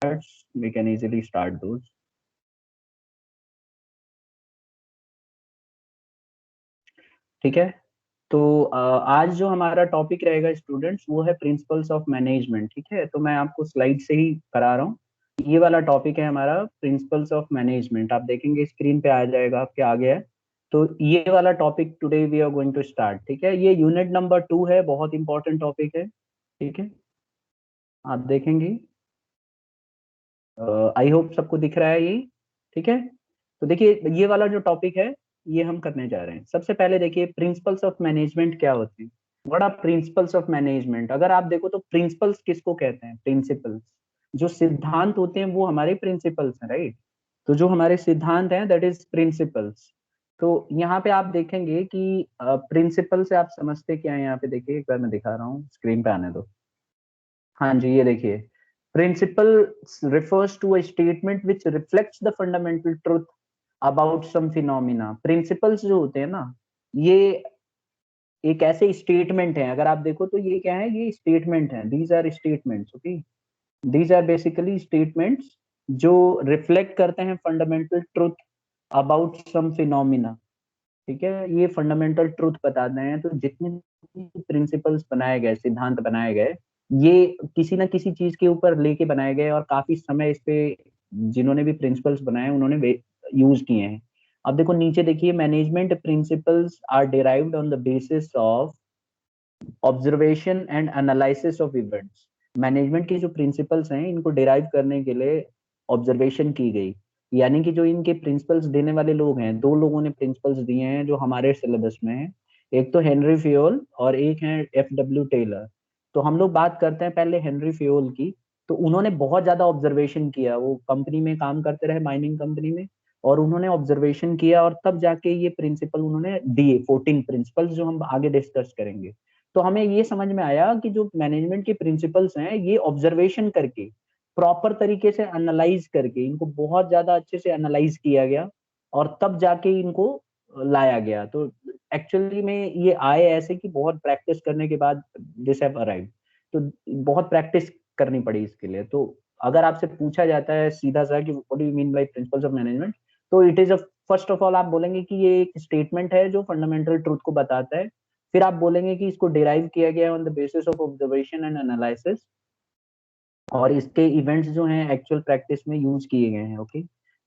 we can easily start those. ठीक है, तो आज जो हमारा टॉपिक रहेगा स्टूडेंट्स वो है प्रिंसिपल्स ऑफ मैनेजमेंट। ठीक है, तो मैं आपको स्लाइड से ही करा रहा हूँ। ये वाला टॉपिक है हमारा प्रिंसिपल्स ऑफ मैनेजमेंट। आप देखेंगे स्क्रीन पे आ जाएगा आपके आगे है। तो ये वाला topic today we are going to start. ठीक है, ये यूनिट नंबर 2 है, बहुत इंपॉर्टेंट टॉपिक है। ठीक है, आप देखेंगे, आई होप सबको दिख रहा है ये। ठीक है, तो देखिए ये वाला जो टॉपिक है ये हम करने जा रहे हैं। सबसे पहले देखिए प्रिंसिपल्स ऑफ मैनेजमेंट क्या होते हैं। What are principles of management? अगर आप देखो तो प्रिंसिपल्स किसको कहते हैं? प्रिंसिपल्स, जो सिद्धांत होते हैं वो हमारे प्रिंसिपल्स हैं, राइट। तो जो हमारे सिद्धांत हैं दैट इज प्रिंसिपल्स। तो यहाँ पे आप देखेंगे कि प्रिंसिपल से आप समझते क्या है। यहाँ पे देखिए, एक बार मैं दिखा रहा हूँ, स्क्रीन पे आने दो। हाँ जी, ये देखिए, principal refers to a statement which reflects the fundamental truth about some phenomena। Principles जो होते हैं ना, ये एक ऐसे स्टेटमेंट है। अगर आप देखो तो ये क्या है, ये स्टेटमेंट है। These are statements, okay. These are basically statements जो रिफ्लेक्ट करते हैं fundamental truth about some phenomena. ठीक है, ये फंडामेंटल ट्रुथ बताते हैं। तो जितने प्रिंसिपल्स बनाए गए, सिद्धांत बनाए गए, ये किसी ना किसी चीज के ऊपर लेके बनाए गए और काफी समय इस पे जिन्होंने भी प्रिंसिपल्स बनाए उन्होंने यूज किए हैं। अब देखो नीचे देखिए, management principles are derived on the basis of observation and analysis of events. Management के जो प्रिंसिपल्स हैं इनको डिराइव करने के लिए ऑब्जर्वेशन की गई। यानी कि जो इनके प्रिंसिपल्स देने वाले लोग हैं, दो लोगों ने प्रिंसिपल्स दिए हैं जो हमारे सिलेबस में है। एक तो हेनरी फ्योल और एक है F.W. टेलर। तो हम लोग बात करते हैं पहले हेनरी फ्योल की। तो उन्होंने बहुत ज्यादा ऑब्जर्वेशन किया, वो कंपनी में काम करते रहे, माइनिंग कंपनी में। और उन्होंने ऑब्जर्वेशन किया और तब जाके ये प्रिंसिपल उन्होंने दिए, 14 प्रिंसिपल्स जो हम आगे डिस्कस करेंगे। तो हमें ये समझ में आया कि जो मैनेजमेंट के प्रिंसिपल्स हैं ये ऑब्जर्वेशन करके, प्रॉपर तरीके से एनालाइज करके, इनको बहुत ज्यादा अच्छे से एनालाइज किया गया और तब जाके इनको लाया गया। तो एक्चुअली में ये आए ऐसे कि बहुत प्रैक्टिस करने के बाद दिस हैव अराइव्ड। तो बहुत प्रैक्टिस करनी पड़ी इसके लिए। तो अगर आपसे पूछा जाता है सीधा सा कि what do you mean by principles of management, तो it is a, first of all आप बोलेंगे कि ये एक स्टेटमेंट है जो फंडामेंटल ट्रूथ को बताता है। फिर आप बोलेंगे कि इसको डिराइव किया गया on the basis of observation and analysis, और इसके इवेंट्स जो हैं एक्चुअल प्रैक्टिस में यूज किए गए हैं, ओके।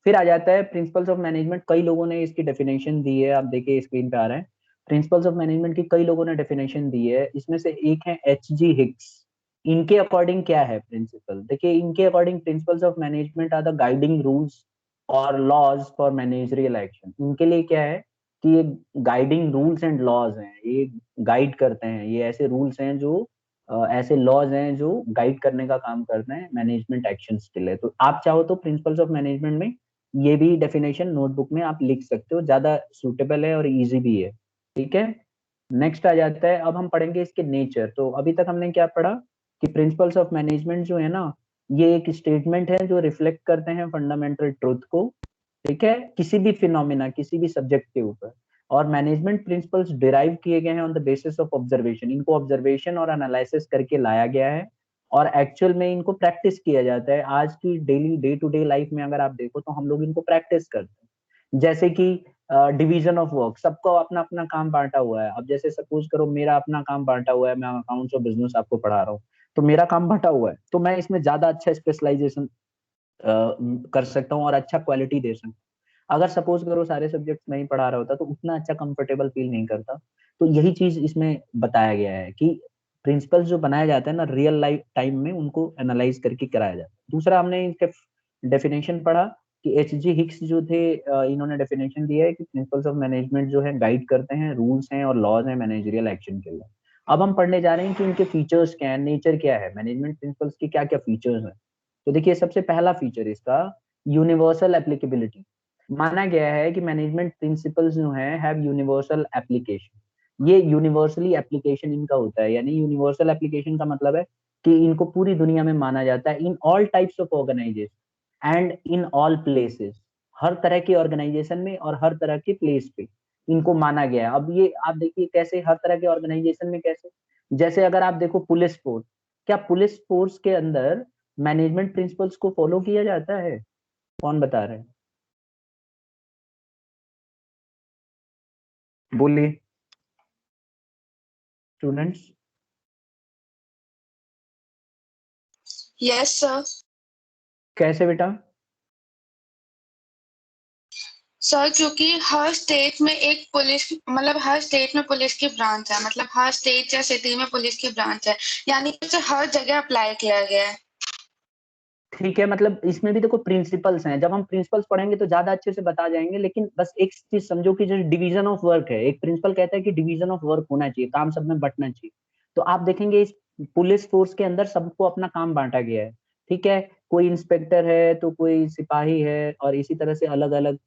फिर आ जाता है प्रिंसिपल्स ऑफ मैनेजमेंट। कई लोगों ने इसकी डेफिनेशन दी है, आप देखिए स्क्रीन पे आ रहा है। प्रिंसिपल्स ऑफ मैनेजमेंट की कई लोगों ने डेफिनेशन दी है, इसमें से एक है H.G. हिक्स। इनके अकॉर्डिंग क्या है प्रिंसिपल? देखिए, इनके according principles of management are the guiding rules और लॉज फॉर मैनेजरियल एक्शन। इनके लिए क्या है कि ये गाइडिंग रूल्स एंड लॉज हैं, ये गाइड करते हैं। ये ऐसे रूल्स हैं जो ऐसे लॉज हैं जो गाइड करने का काम करते हैं मैनेजमेंट एक्शंस के लिए। तो आप चाहो तो प्रिंसिपल्स ऑफ मैनेजमेंट में ये भी डेफिनेशन नोटबुक में आप लिख सकते हो, ज्यादा सुटेबल है और इजी भी है। ठीक है, नेक्स्ट आ जाता है, अब हम पढ़ेंगे इसके नेचर। तो अभी तक हमने क्या पढ़ा कि प्रिंसिपल्स ऑफ मैनेजमेंट जो है ना, ये एक स्टेटमेंट है जो रिफ्लेक्ट करते हैं फंडामेंटल ट्रुथ को। ठीक है, किसी भी फिनोमिना, किसी भी सब्जेक्ट के ऊपर। और मैनेजमेंट प्रिंसिपल्स डिराइव किए गए हैं on the basis of observation. इनको ऑब्जर्वेशन और एनालिसिस करके लाया गया है और एक्चुअल में इनको प्रैक्टिस किया जाता है। आज की daily day to day life में अगर आप देखो तो हम लोग इनको प्रैक्टिस करते हैं। जैसे कि डिवीजन ऑफ वर्क, सबको अपना अपना काम बांटा हुआ है। अब जैसे सपोज करो मेरा अपना काम बांटा हुआ है, मैं अकाउंट्स और बिजनेस आपको पढ़ा रहा हूँ, तो मेरा काम बांटा हुआ है, तो मैं इसमें ज्यादा अच्छा स्पेशलाइजेशन कर सकता हूँ और अच्छा क्वालिटी दे सकता हूँ। अगर सपोज करो सारे सब्जेक्ट्स नहीं पढ़ा रहा होता तो उतना अच्छा कंफर्टेबल फील नहीं करता। तो यही चीज इसमें बताया गया है कि प्रिंसिपल्स जो बनाया जाता है ना रियल लाइफ टाइम में, उनको एनालाइज करके कराया जाता है। दूसरा, हमने इसके डेफिनेशन पढ़ा कि H.G. हिक्स जो थे, इन्होंने डेफिनेशन दिया है कि प्रिंसिपल्स ऑफ मैनेजमेंट जो है गाइड करते हैं, रूल्स हैं और लॉज हैं मैनेजरियल एक्शन के लिए। अब हम पढ़ने जा रहे हैं कि इनके फीचर्स क्या है, नेचर क्या है, मैनेजमेंट प्रिंसिपल्स के क्या क्या फीचर्स हैं। तो देखिए, सबसे पहला फीचर इसका यूनिवर्सल एप्लीकेबिलिटी। माना गया है कि मैनेजमेंट प्रिंसिपल्स जो हैं हैव यूनिवर्सल एप्लीकेशन। ये यूनिवर्सली एप्लीकेशन इनका होता है। यानी यूनिवर्सल एप्लीकेशन का मतलब है कि इनको पूरी दुनिया में माना जाता है, in all types of organisation and in all places. हर तरह के ऑर्गेनाइजेशन में और हर तरह के प्लेस पे इनको माना गया है। अब ये आप देखिए कैसे, हर तरह के ऑर्गेनाइजेशन में कैसे, जैसे अगर आप देखो पुलिस फोर्स, क्या पुलिस फोर्स के अंदर मैनेजमेंट प्रिंसिपल्स को फॉलो किया जाता है? कौन बता रहे हैं? बोलिए स्टूडेंट्स। Yes sir. कैसे बेटा? सर क्योंकि हर स्टेट में एक पुलिस, मतलब हर स्टेट में पुलिस की ब्रांच है, मतलब हर स्टेट या सिटी में पुलिस की ब्रांच है, यानी कि उसे हर जगह अप्लाई किया गया है। ठीक है, मतलब इसमें भी देखो प्रिंसिपल्स हैं, जब हम प्रिंसिपल्स पढ़ेंगे तो ज्यादा अच्छे से बता जाएंगे, लेकिन बस एक चीज समझो कि जो डिवीजन ऑफ वर्क है, एक प्रिंसिपल कहता है कि डिवीजन ऑफ वर्क होना चाहिए, काम सब में बंटना चाहिए। तो आप देखेंगे इस पुलिस फोर्स के अंदर सबको अपना काम बांटा गया है। ठीक है, कोई इंस्पेक्टर है तो कोई सिपाही है, और इसी तरह से अलग अलग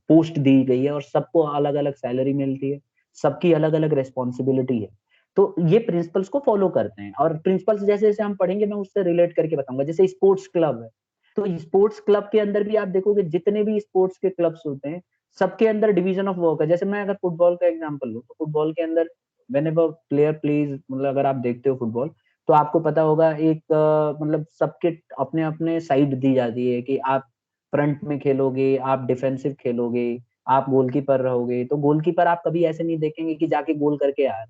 पोस्ट दी गई है, और सबको अलग अलग सैलरी मिलती है, सबकी अलग अलग रेस्पॉन्सिबिलिटी है। तो ये प्रिंसिपल्स को फॉलो करते हैं, और प्रिंसिपल्स जैसे जैसे हम पढ़ेंगे मैं उससे रिलेट करके बताऊंगा। जैसे स्पोर्ट्स क्लब है, तो स्पोर्ट्स क्लब के अंदर भी आप देखोगे जितने भी स्पोर्ट्स के क्लब्स होते हैं, सबके अंदर डिवीजन ऑफ वर्क है। जैसे मैं अगर फुटबॉल का एग्जांपल लूं, तो फुटबॉल के अंदर वेन एवर प्लेयर प्लेज, मतलब अगर आप देखते हो फुटबॉल, तो आपको पता होगा एक मतलब सबके अपने अपने साइड दी जाती है कि आप फ्रंट में खेलोगे, आप डिफेंसिव खेलोगे, आप गोलकीपर रहोगे। तो गोलकीपर आप कभी ऐसे नहीं देखेंगे कि जाके गोल करके आए,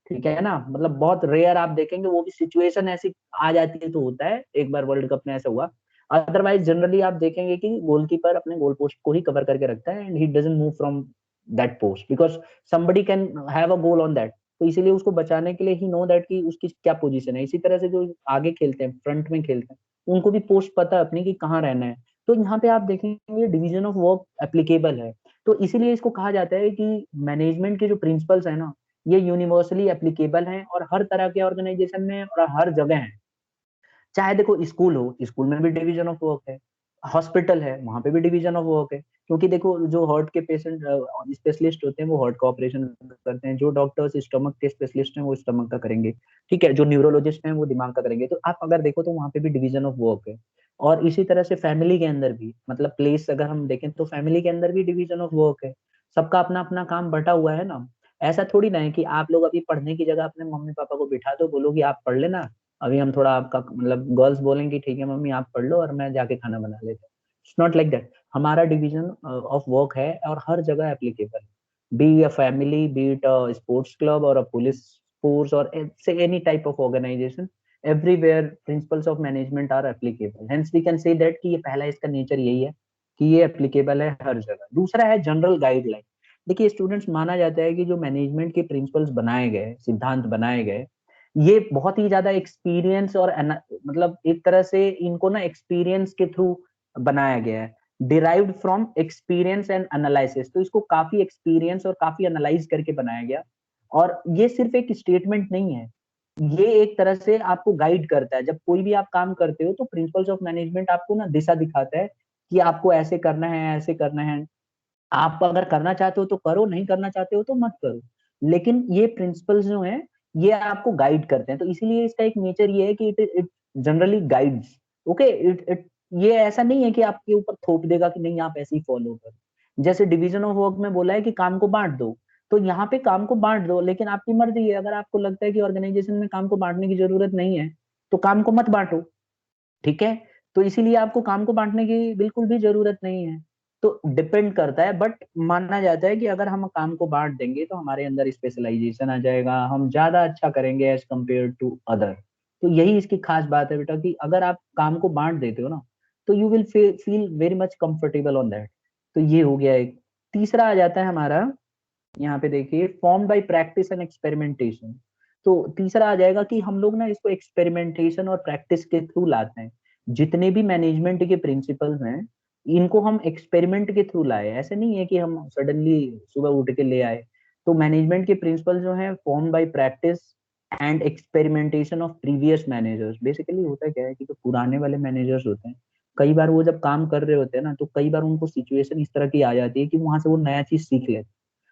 ठीक है ना, मतलब बहुत रेयर आप देखेंगे, वो भी सिचुएशन ऐसी आ जाती है तो होता है, एक बार वर्ल्ड कप में ऐसा हुआ। अदरवाइज जनरली आप देखेंगे कि गोलकीपर अपने गोल पोस्ट को ही कवर करके रखता है, and he doesn't move from that post because somebody can have a goal on that. तो इसीलिए उसको बचाने के लिए ही नो दैट कि उसकी क्या पोजीशन है। इसी तरह से जो आगे खेलते हैं, फ्रंट में खेलते हैं, उनको भी पोस्ट पता है अपनी कि कहाँ रहना है। तो यहाँ पे आप देखेंगे डिवीजन ऑफ वर्क एप्लीकेबल है। तो इसीलिए इसको कहा जाता है कि मैनेजमेंट के जो प्रिंसिपल्स है ना, ये यूनिवर्सली एप्लीकेबल हैं, और हर तरह के ऑर्गेनाइजेशन में और हर जगह है। चाहे देखो स्कूल हो, स्कूल में भी डिवीजन ऑफ वर्क है, हॉस्पिटल है, वहां पे भी डिवीजन ऑफ वर्क है। क्योंकि देखो जो हार्ट के पेशेंट स्पेशलिस्ट होते हैं वो हार्ट का ऑपरेशन करते हैं, जो डॉक्टर्स स्टमक के स्पेशलिस्ट हैं वो स्टमक का करेंगे, ठीक है, जो न्यूरोलॉजिस्ट हैं वो दिमाग का करेंगे। तो आप अगर देखो तो वहां पे भी डिवीजन ऑफ वर्क है। और इसी तरह से फैमिली के अंदर भी, मतलब प्लेस अगर हम देखें तो फैमिली के अंदर भी डिवीजन ऑफ वर्क है। सबका अपना अपना काम बटा हुआ है ना। ऐसा थोड़ी ना है कि आप लोग अभी पढ़ने की जगह अपने मम्मी पापा को बिठा दो, बोलो कि आप पढ़ लेना, अभी हम थोड़ा आपका, मतलब गर्ल्स बोलेंगी ठीक है मम्मी आप पढ़ लो और मैं जाके खाना बना लेता हूँ। It's not like that. हमारा डिवीजन ऑफ वर्क है और हर जगह applicable, be a family, be it a sports club और अ पुलिस फोर्स और say any type of organisation, everywhere principles of management are applicable. Hence we can say that कि ये पहला इसका नेचर यही है कि ये एप्लीकेबल है हर जगह। दूसरा है जनरल गाइडलाइन। देखिए स्टूडेंट्स, माना जाता है कि जो मैनेजमेंट के प्रिंसिपल्स बनाए गए, सिद्धांत बनाए गए, ये बहुत ही ज्यादा एक्सपीरियंस और मतलब एक तरह से इनको ना एक्सपीरियंस के थ्रू बनाया गया है, derived from experience and analysis. तो इसको काफी एक्सपीरियंस और काफी एनालाइज करके बनाया गया। और ये सिर्फ एक स्टेटमेंट नहीं है, ये एक तरह से आपको गाइड करता है। जब कोई भी आप काम करते हो तो प्रिंसिपल्स ऑफ मैनेजमेंट आपको ना दिशा दिखाता है कि आपको ऐसे करना है, ऐसे करना है। आप अगर करना चाहते हो तो करो, नहीं करना चाहते हो तो मत करो, लेकिन ये प्रिंसिपल्स जो हैं ये आपको गाइड करते हैं। तो इसीलिए इसका एक नेचर ये है कि it generally guides. Okay, it it ये ऐसा नहीं है कि आपके ऊपर थोप देगा कि नहीं आप ऐसे ही फॉलो करो। जैसे डिवीजन ऑफ वर्क में बोला है कि काम को बांट दो, तो यहाँ पे काम को बांट दो, लेकिन आपकी मर्जी है। अगर आपको लगता है कि ऑर्गेनाइजेशन में काम को बांटने की जरूरत नहीं है तो काम को मत बांटो, ठीक है। तो इसीलिए आपको काम को बांटने की बिल्कुल भी जरूरत नहीं है। तो डिपेंड करता है, बट माना जाता है कि अगर हम काम को बांट देंगे तो हमारे अंदर स्पेशलाइजेशन आ जाएगा, हम ज्यादा अच्छा करेंगे एज कम्पेयर टू अदर। तो यही इसकी खास बात है बेटा कि अगर आप काम को बांट देते हो ना, तो you will feel very much comfortable on that. तो ये हो गया एक। तीसरा आ जाता है हमारा, यहाँ पे देखिए, form by practice and experimentation. तो तीसरा आ जाएगा कि हम लोग ना इसको एक्सपेरिमेंटेशन और प्रैक्टिस के थ्रू लाते हैं। जितने भी मैनेजमेंट के प्रिंसिपल्स हैं, इनको हम एक्सपेरिमेंट के थ्रू लाए, ऐसे नहीं है कि हम सडनली सुबह उठ के ले आए। तो मैनेजमेंट के प्रिंसिपल जो है form by practice and experimentation of previous managers. Basically होता क्या है कि जो पुराने वाले मैनेजर्स होते हैं, कई बार वो जब काम कर रहे होते हैं ना, तो कई बार उनको सिचुएशन इस तरह की आ जाती है कि वहां से वो नया चीज सीख लेते हैं।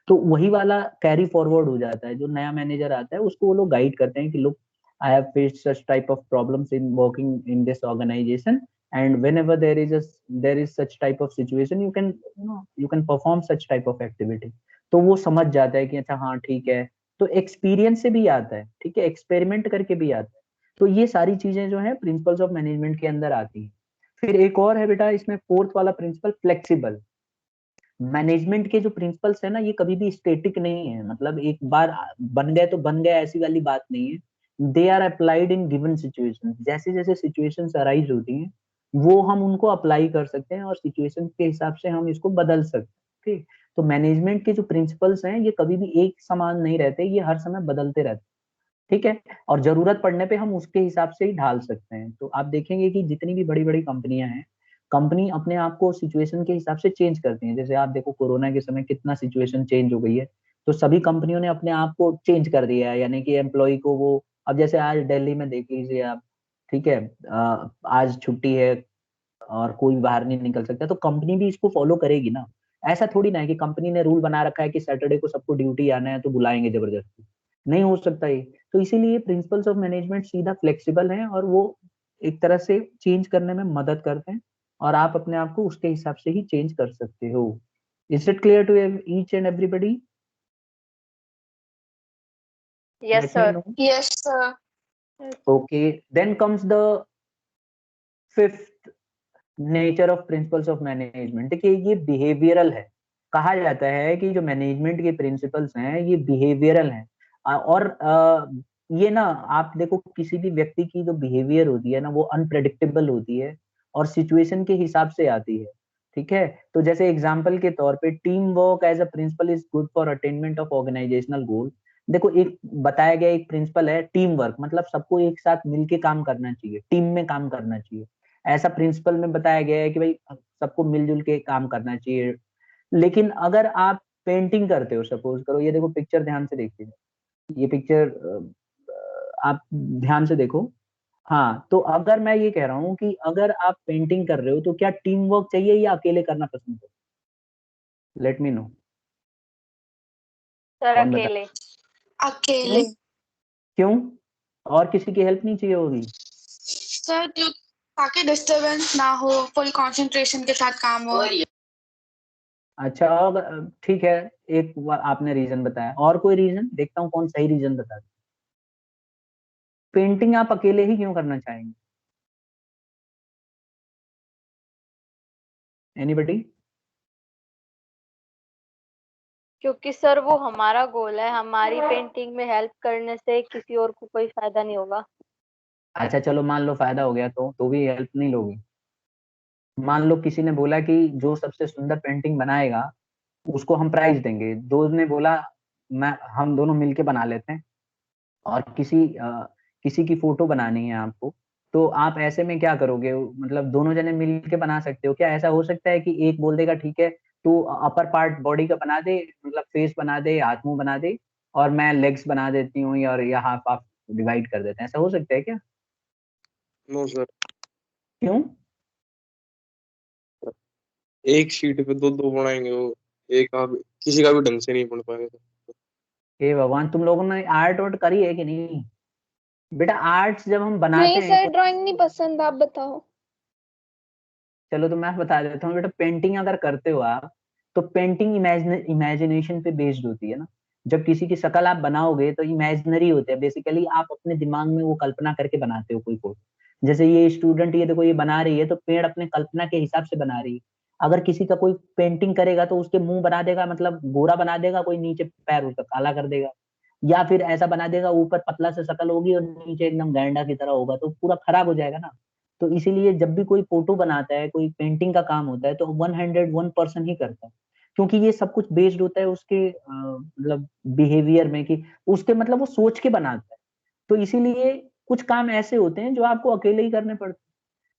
तो वही वाला कैरी फॉरवर्ड हो जाता है। जो नया मैनेजर आता है उसको वो लोग गाइड करते हैं कि look, I have faced such type of problems in working in this organisation, and whenever there is such type of situation, you can perform such type of activity। तो वो समझ जाता है कि अच्छा हाँ ठीक है। तो एक्सपीरियंस से भी आता है, ठीक है, एक्सपेरिमेंट करके भी आता है। तो ये सारी चीजें जो है प्रिंसिपल्स ऑफ मैनेजमेंट के अंदर आती है। फिर एक और है बेटा इसमें फोर्थ वाला प्रिंसिपल, फ्लेक्सिबल। मैनेजमेंट के जो प्रिंसिपल्स है ना, ये कभी भी स्टेटिक नहीं है, मतलब एक बार बन गए तो बन गए, ऐसी वाली बात नहीं है। They are applied in given situation, जैसे जैसे सिचुएशंस अराइज होती हैं वो हम उनको अप्लाई कर सकते हैं और सिचुएशन के हिसाब से हम इसको बदल सकते हैं। ठीक, तो मैनेजमेंट के जो प्रिंसिपल्स हैं ये कभी भी एक समान नहीं रहते, ये हर समय बदलते रहते हैं। ठीक है, और जरूरत पड़ने पे हम उसके हिसाब से ही ढाल सकते हैं। तो आप देखेंगे कि जितनी भी बड़ी बड़ी कंपनियां हैं, कंपनी अपने आप को सिचुएशन के हिसाब से चेंज करती हैं। जैसे आप देखो कोरोना के समय कितना सिचुएशन चेंज हो गई है, तो सभी कंपनियों ने अपने आप को चेंज कर दिया है, यानी कि एम्प्लॉय को वो, अब जैसे आज दिल्ली में देख लीजिए आप, ठीक है, आज छुट्टी है और कोई बाहर नहीं निकल सकता, तो कंपनी भी इसको फॉलो करेगी ना। ऐसा थोड़ी ना है कि कंपनी ने रूल बना रखा है कि सैटरडे को सबको ड्यूटी आना है तो बुलाएंगे जबरदस्ती, नहीं हो सकता ये। तो इसीलिए प्रिंसिपल्स ऑफ मैनेजमेंट सीधा फ्लेक्सिबल हैं और वो एक तरह से चेंज करने में मदद करते हैं, और आप अपने आप को उसके हिसाब से ही चेंज कर सकते हो। Is it clear to each and everybody? Yes let me sir. No. Yes sir. Okay, then comes the fifth nature of principles of management. देखिए ये बिहेवियरल है। कहा जाता है कि जो मैनेजमेंट के प्रिंसिपल्स हैं ये बिहेवियरल हैं। और ये ना, आप देखो किसी भी व्यक्ति की जो बिहेवियर होती है ना वो अनप्रेडिक्टेबल होती है और सिचुएशन के हिसाब से आती है। ठीक है, तो जैसे एग्जांपल के तौर पे team work as a principle is good for attainment of organisational goal. देखो एक बताया गया एक प्रिंसिपल है टीम वर्क, मतलब सबको एक साथ मिलके काम करना चाहिए, टीम में काम करना चाहिए। ऐसा प्रिंसिपल में बताया गया है कि भाई सबको मिलजुल के काम करना चाहिए। लेकिन अगर आप पेंटिंग करते हो, सपोज करो, ये देखो पिक्चर ध्यान से देखिए, ये पिक्चर आप ध्यान से देखो। हाँ, तो अगर मैं ये कह रहा हूँ कि अगर आप पेंटिंग कर रहे हो तो क्या टीम वर्क चाहिए या अकेले करना पसंद करो? Late me know. सर कौन बता? अकेले। अकेले। क्यों? और किसी की हेल्प नहीं चाहिए होगी? सर जो ताकि डिस्टरबेंस ना हो, फुल कंसंट्रेशन के साथ काम हो। अच्छा, ठीक है, आपने रीजन बताया, और कोई रीजन देखता हूँ कौन सही रीजन बता। पेंटिंग आप अकेले ही क्यों करना चाहेंगे? एनीबडी? क्योंकि सर वो हमारा गोल है, हमारी पेंटिंग में हेल्प करने से किसी और को कोई फायदा नहीं होगा। अच्छा चलो मान लो फायदा हो गया तो भी हेल्प नहीं लोगे? मान लो किसी ने बोला कि जो सबसे सुंदर पेंटिंग बनाएगा उसको हम प्राइज देंगे, दो ने बोला मैं हम दोनों मिलके बना लेते हैं, और किसी की फोटो बनानी है आपको, तो आप ऐसे में क्या करोगे? मतलब दोनों जने मिलके बना सकते हो क्या? ऐसा हो सकता है कि एक बोल देगा ठीक है तू अपर पार्ट बॉडी का बना दे, मतलब फेस बना दे, हाथ मुंह बना दे, और मैं लेग्स बना देती हूँ, या हाफ हाफ डिवाइड कर देते हैं, ऐसा हो सकता है क्या? नो सर, क्यों? एक शीट पे दो दो बनाएंगे वो, एक आप किसी का भी ढंग से नहीं बन पाएगा। हे भगवान, तुम लोगों ने आर्ट वार्ट करी है कि नहीं? बेटा आर्ट्स जब हम बनाते नहीं हैं सर, ड्राइंग नहीं पसंद, आप बताओ। चलो तो मैं बता देता हूँ बेटा, पेंटिंग अगर करते हो आप, तो पेंटिंग इमेजिनेशन पे बेस्ड होती है ना। जब किसी की शक्ल आप बनाओगे तो इमेजिनरी होते हैं, बेसिकली आप अपने दिमाग में वो कल्पना करके बनाते हो कोई फोटो। जैसे ये स्टूडेंट, ये देखो ये बना रही है तो पेड़ अपने कल्पना के हिसाब से बना रही है। अगर किसी का कोई पेंटिंग करेगा तो उसके मुंह बना देगा, मतलब गोरा बना देगा, कोई नीचे पैर उसका काला कर देगा, या फिर ऐसा बना देगा ऊपर पतला से शक्ल होगी और नीचे एकदम गैंडा की तरह होगा, तो पूरा खराब हो जाएगा ना। तो इसीलिए जब भी कोई फोटो बनाता है, कोई पेंटिंग का काम होता है, तो 101% ही करता है, क्योंकि ये सब कुछ बेस्ड होता है उसके मतलब बिहेवियर में, कि उसके मतलब वो सोच के बनाता है। तो इसीलिए कुछ काम ऐसे होते हैं जो आपको अकेले ही करने पड़ते हैं।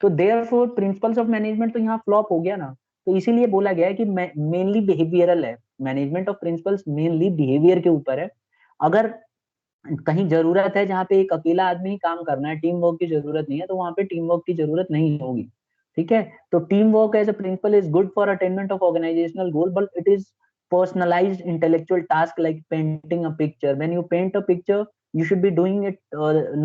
तो देयरफॉर प्रिंसिपल्स ऑफ मैनेजमेंट तो यहाँ फ्लॉप हो गया ना। तो इसीलिए बोला गया है कि मेनली बिहेवियरल है, management of principles mainly behaviour के ऊपर है। अगर कहीं जरूरत है जहाँ पे एक अकेला आदमी ही काम करना है, टीम वर्क की जरूरत नहीं है, तो वहां पे टीम वर्क की जरूरत नहीं होगी। ठीक है, तो team work as a principle is good for attainment of organisational goal, but it is personalized intellectual task like painting a picture. When you paint a picture, you should be doing it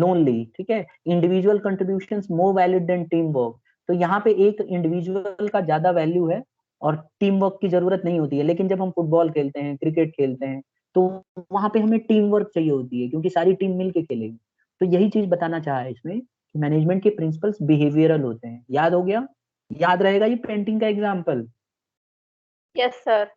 lonely. ठीक है, individual contributions more valid than team work. तो यहाँ पे एक individual का ज्यादा value है और टीम वर्क की जरूरत नहीं होती है। लेकिन जब हम फुटबॉल खेलते हैं, क्रिकेट खेलते हैं, तो वहां पे हमें टीम वर्क चाहिए होती है, क्योंकि सारी टीम मिलके खेलेगी। तो यही चीज बताना चाहा है इसमें कि मैनेजमेंट के प्रिंसिपल्स बिहेवियरल होते हैं। याद हो गया? याद रहेगा ये पेंटिंग का एग्जाम्पल? Yes sir.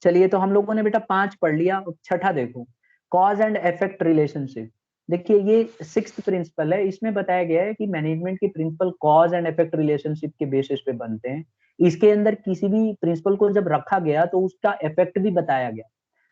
चलिए, तो हम लोगों ने बेटा 5 पढ़ लिया। अब छठा देखो, कॉज एंड इफेक्ट रिलेशनशिप। देखिए ये 6th प्रिंसिपल है, इसमें बताया गया है कि मैनेजमेंट के principle cause and effect relationship के बेसिस पे बनते हैं। इसके अंदर किसी भी प्रिंसिपल को जब रखा गया तो उसका इफेक्ट भी बताया गया,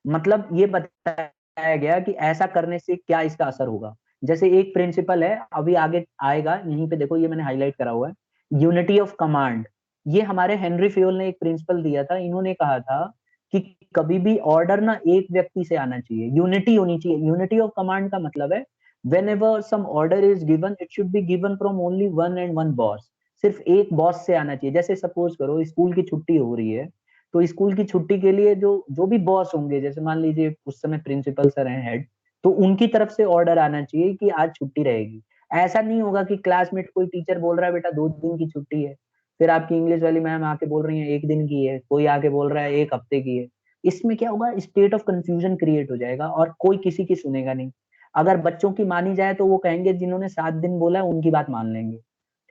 मतलब ये बताया गया कि ऐसा करने से क्या इसका असर होगा। जैसे एक प्रिंसिपल है, अभी आगे आएगा, यहीं पे देखो, ये मैंने हाईलाइट करा हुआ है, यूनिटी ऑफ कमांड। ये हमारे हेनरी फ्योल ने एक प्रिंसिपल दिया था। इन्होंने कहा था कि कभी भी ऑर्डर ना एक व्यक्ति से आना चाहिए, यूनिटी होनी चाहिए। यूनिटी ऑफ कमांड का मतलब है whenever some order is given it should be given from only one and one boss। सिर्फ एक बॉस से आना चाहिए। जैसे सपोज करो स्कूल की छुट्टी हो रही है, तो स्कूल की छुट्टी के लिए जो जो भी बॉस होंगे, जैसे मान लीजिए उस समय प्रिंसिपल सर हैं, हेड, तो उनकी तरफ से ऑर्डर आना चाहिए कि आज छुट्टी रहेगी। ऐसा नहीं होगा कि क्लासमेट कोई टीचर बोल रहा है बेटा 2 दिन की छुट्टी है, फिर आपकी इंग्लिश वाली मैम आके बोल रही है 1 दिन की है, कोई आके बोल रहा है 1 हफ्ते की है। इसमें क्या होगा, स्टेट ऑफ कंफ्यूजन क्रिएट हो जाएगा और कोई किसी की सुनेगा नहीं। अगर बच्चों की मानी जाए तो वो कहेंगे जिन्होंने 7 दिन बोला है उनकी बात मान लेंगे,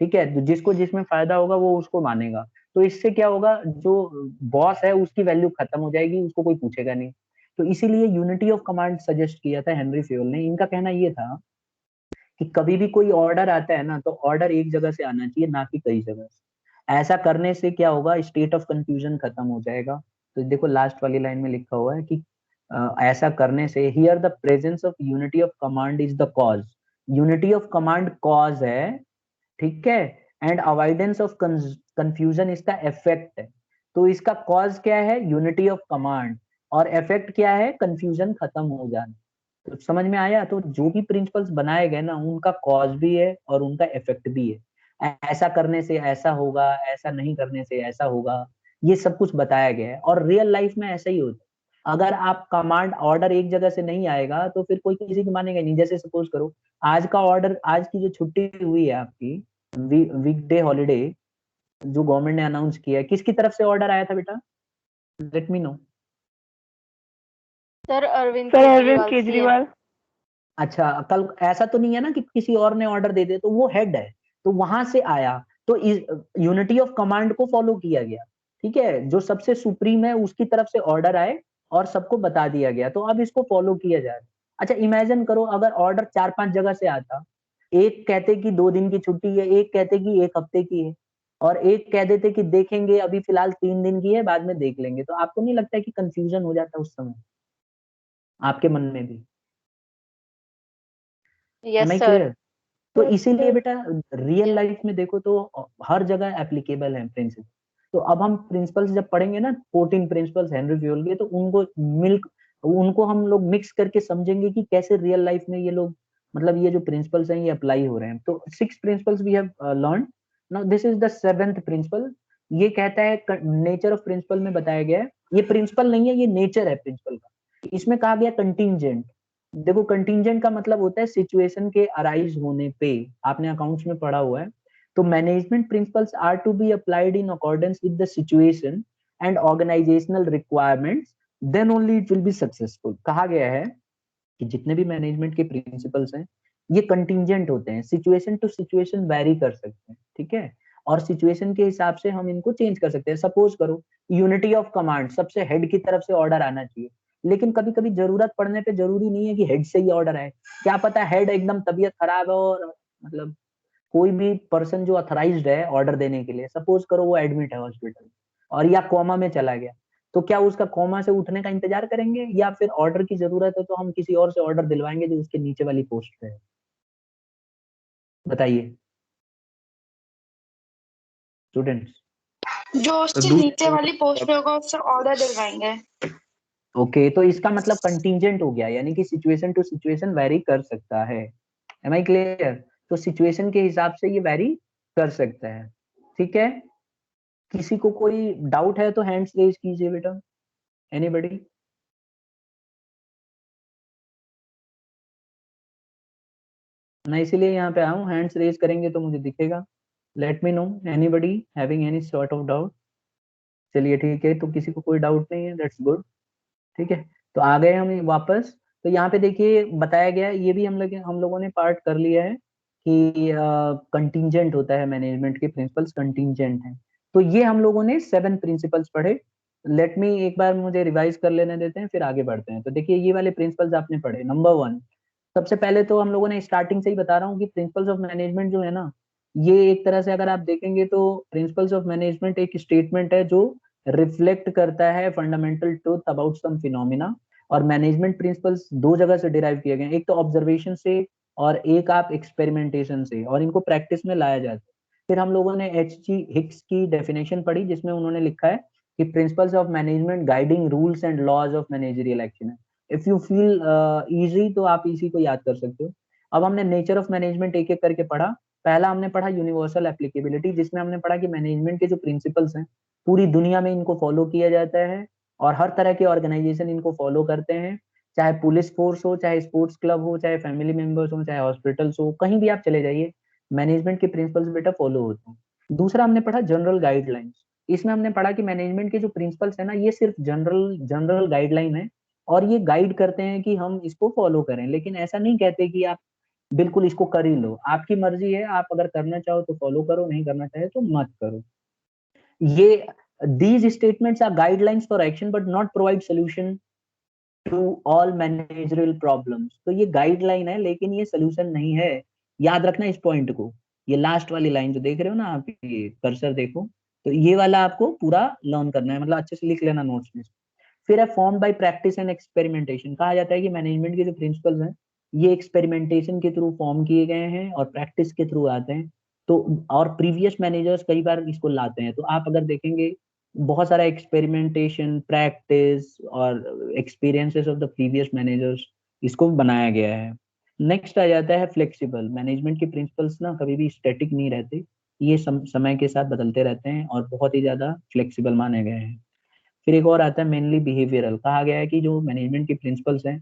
ठीक है? तो जिसको जिसमें फायदा होगा वो उसको मानेगा। तो इससे क्या होगा, जो बॉस है उसकी वैल्यू खत्म हो जाएगी, उसको कोई पूछेगा नहीं। तो इसीलिए यूनिटी ऑफ कमांड सजेस्ट किया था हेनरी फ्योल ने। इनका कहना ये था कि कभी भी कोई ऑर्डर आता है ना, तो ऑर्डर एक जगह से आना चाहिए, ना कि कई जगह से। ऐसा करने से क्या होगा, स्टेट ऑफ कंफ्यूजन खत्म हो जाएगा। तो देखो लास्ट वाली लाइन में लिखा हुआ है कि ऐसा करने से here the presence of unity of command is the cause. Unity of command cause है, ठीक है, एंड अवॉइडेंस ऑफ कंफ्यूजन इसका इफेक्ट है। तो इसका कॉज क्या है, यूनिटी ऑफ कमांड, और इफेक्ट क्या है, कंफ्यूजन खत्म हो जाना। तो समझ में आया? तो जो भी प्रिंसिपल्स बनाए गए ना, उनका कॉज भी है और उनका इफेक्ट भी है। ऐसा करने से ऐसा होगा, ऐसा नहीं करने से ऐसा होगा, ये सब कुछ बताया गया है। और रियल लाइफ में ऐसा ही होता है। अगर आप कमांड ऑर्डर एक जगह से नहीं आएगा तो फिर कोई किसी की मानेगा नहीं। जैसे सपोज करो आज का ऑर्डर, आज की जो छुट्टी हुई है आपकी, वीकडे हॉलीडे जो गवर्नमेंट ने अनाउंस किया है, किसकी तरफ से ऑर्डर आया था बेटा? Let me know. Sir Arvind sir Arvind Kejriwal Kejriwal. अच्छा, कल ऐसा तो नहीं है ना कि किसी और ने ऑर्डर दे दिया, तो वो हेड है, तो वहां से आया, तो यूनिटी ऑफ कमांड को फॉलो किया गया, ठीक है? जो सबसे सुप्रीम है उसकी तरफ से ऑर्डर आए और सबको बता दिया गया, तो अब इसको फॉलो किया जाए। अच्छा इमेजिन करो अगर ऑर्डर 4-5 जगह से आता, एक कहते कि 2 दिन की छुट्टी है, एक कहते कि 1 हफ्ते की है, और एक कह देते कि देखेंगे अभी फिलहाल 3 दिन की है, बाद में देख लेंगे। तो आपको नहीं लगता है कि कंफ्यूजन हो जाता उस समय आपके मन में भी? Am yes I sir. Clear? तो यस इसीलिए सर। बेटा रियल लाइफ में देखो तो हर जगह एप्लीकेबल है प्रिंसिपल। तो अब हम प्रिंसिपल्स जब पढ़ेंगे ना, 14 प्रिंसिपल्स हेनरी फ्योल के, तो उनको हम लोग मिक्स करके समझेंगे कि कैसे रियल लाइफ में ये लोग, मतलब ये जो प्रिंसिपल्स हैं ये अप्लाई हो रहे हैं। तो 6 principles we have learn. Now this is the 7th principle. ये कहता है, नेचर ऑफ प्रिंसिपल में बताया गया है, ये प्रिंसिपल नहीं है, ये नेचर है प्रिंसिपल का। इसमें कहा गया कंटिंजेंट। देखो कंटिंजेंट का मतलब होता है सिचुएशन के अराइज होने पे, आपने अकाउंट्स में पढ़ा हुआ है। तो management principles are to be applied in accordance with the situation and organisational requirements, then only it will be successful. कहा गया है कि जितने भी मैनेजमेंट के प्रिंसिपल्स हैं ये कंटिंजेंट होते हैं, सिचुएशन टू सिचुएशन वैरी कर सकते हैं, ठीक है? और सिचुएशन के हिसाब से हम इनको चेंज कर सकते हैं। सपोज करो यूनिटी ऑफ कमांड, सबसे हेड की तरफ से ऑर्डर आना चाहिए, लेकिन कभी कभी जरूरत पड़ने पे जरूरी नहीं है कि हेड से ही ऑर्डर आए। क्या पता हेड एकदम तबीयत खराब है और मतलब कोई भी पर्सन जो अथराइज्ड है ऑर्डर देने के लिए, सपोज करो वो एडमिट है हॉस्पिटल और या कोमा में चला गया, तो क्या उसका कोमा से उठने का इंतजार करेंगे, या फिर ऑर्डर की जरूरत है तो हम किसी और से ऑर्डर दिलवाएंगे जो उसके नीचे वाली पोस्ट पे है? बताइए स्टूडेंट्स। जो तो उससे नीचे वाली पोस्ट पे होगा उससे ऑर्डर दिलवाएंगे। ओके, तो इसका मतलब कंटीजेंट हो गया, यानी कि सिचुएशन टू सिचुएशन वेरी कर सकता है। Am I clear? तो सिचुएशन के हिसाब से ये वेरी कर सकता है, ठीक है? किसी को कोई डाउट है तो हैंड्स रेज कीजिए बेटा, एनीबॉडी? मैं इसीलिए यहाँ पे आया हूँ, हैंड्स रेज करेंगे तो मुझे दिखेगा। Late me no anybody having any sort of doubt. चलिए ठीक है, तो किसी को कोई डाउट नहीं है, दैट्स गुड, ठीक है? तो आ गए हम वापस तो यहाँ पे देखिए बताया गया है, ये भी हम लोगों ने पार्ट कर लिया है कि कंटिंजेंट होता है मैनेजमेंट के प्रिंसिपल्स कंटिंजेंट हैं। तो ये हम लोगों ने 7 प्रिंसिपल्स पढ़े। लेट मी एक बार मुझे रिवाइज कर लेने देते हैं, फिर आगे बढ़ते हैं। तो देखिए ये वाले प्रिंसिपल्स आपने पढ़े। नंबर 1, सबसे पहले तो हम लोगों ने स्टार्टिंग से ही बता रहा हूँ कि प्रिंसिपल्स ऑफ मैनेजमेंट जो है ना, ये एक तरह से अगर आप देखेंगे तो प्रिंसिपल्स ऑफ मैनेजमेंट एक स्टेटमेंट है जो रिफ्लेक्ट करता है fundamental truth about some phenomena. और मैनेजमेंट प्रिंसिपल्स 2 जगह से डिराइव किए गए हैं, एक तो ऑब्जर्वेशन से और एक आप एक्सपेरिमेंटेशन से, और इनको प्रैक्टिस में लाया जाता है। फिर हम लोगों ने H.G. हिक्स की डेफिनेशन पढ़ी, जिसमें उन्होंने लिखा है कि principles of management guiding rules and laws of managerial action है। इफ यू फील इजी तो आप इसी को याद कर सकते हो। अब हमने नेचर ऑफ मैनेजमेंट एक एक करके पढ़ा। पहला हमने पढ़ा यूनिवर्सल एप्लीकेबिलिटी, जिसमें हमने पढ़ा कि मैनेजमेंट के जो प्रिंसिपल्स हैं पूरी दुनिया में इनको फॉलो किया जाता है और हर तरह के ऑर्गेनाइजेशन इनको फॉलो करते हैं, चाहे पुलिस फोर्स हो, चाहे स्पोर्ट्स क्लब हो, चाहे फैमिली मेंबर्स हो, चाहे हॉस्पिटल्स हो, कहीं भी आप चले जाइए मैनेजमेंट के प्रिंसिपल्स बेटा फॉलो होते हैं। दूसरा हमने पढ़ा जनरल गाइडलाइंस। इसमें हमने पढ़ा कि मैनेजमेंट के जो प्रिंसिपल्स है ना, ये सिर्फ जनरल जनरल गाइडलाइन है और ये गाइड करते हैं कि हम इसको फॉलो करें, लेकिन ऐसा नहीं कहते कि आप बिल्कुल इसको कर ही लो। आपकी मर्जी है, आप अगर करना चाहो तो फॉलो करो, नहीं करना चाहे तो मत करो। ये these statements are guidelines for action but not provide solution to all managerial problems। तो ये गाइडलाइन है लेकिन ये सोल्यूशन नहीं है। याद रखना इस पॉइंट को। ये लास्ट वाली लाइन जो देख रहे हो ना आप, ये कर्सर देखो, तो ये वाला आपको पूरा लर्न करना है, मतलब अच्छे से लिख लेना नोट्स में। फिर है form by practice and experimentation. कहा जाता है कि मैनेजमेंट के जो प्रिंसिपल्स हैं ये एक्सपेरिमेंटेशन के थ्रू फॉर्म किए गए हैं और प्रैक्टिस के थ्रू आते हैं। तो और प्रीवियस मैनेजर्स कई बार इसको लाते हैं। तो आप अगर देखेंगे बहुत सारा एक्सपेरिमेंटेशन, प्रैक्टिस और experiences of the previous managers, इसको बनाया गया है। नेक्स्ट आ जाता है फ्लेक्सिबल। मैनेजमेंट के प्रिंसिपल्स ना कभी भी स्टैटिक नहीं रहते, ये समय के साथ बदलते रहते हैं और बहुत ही ज्यादा फ्लेक्सिबल माने गए हैं। फिर एक और आता है मेनली बिहेवियरल। कहा गया है कि जो मैनेजमेंट के प्रिंसिपल्स हैं,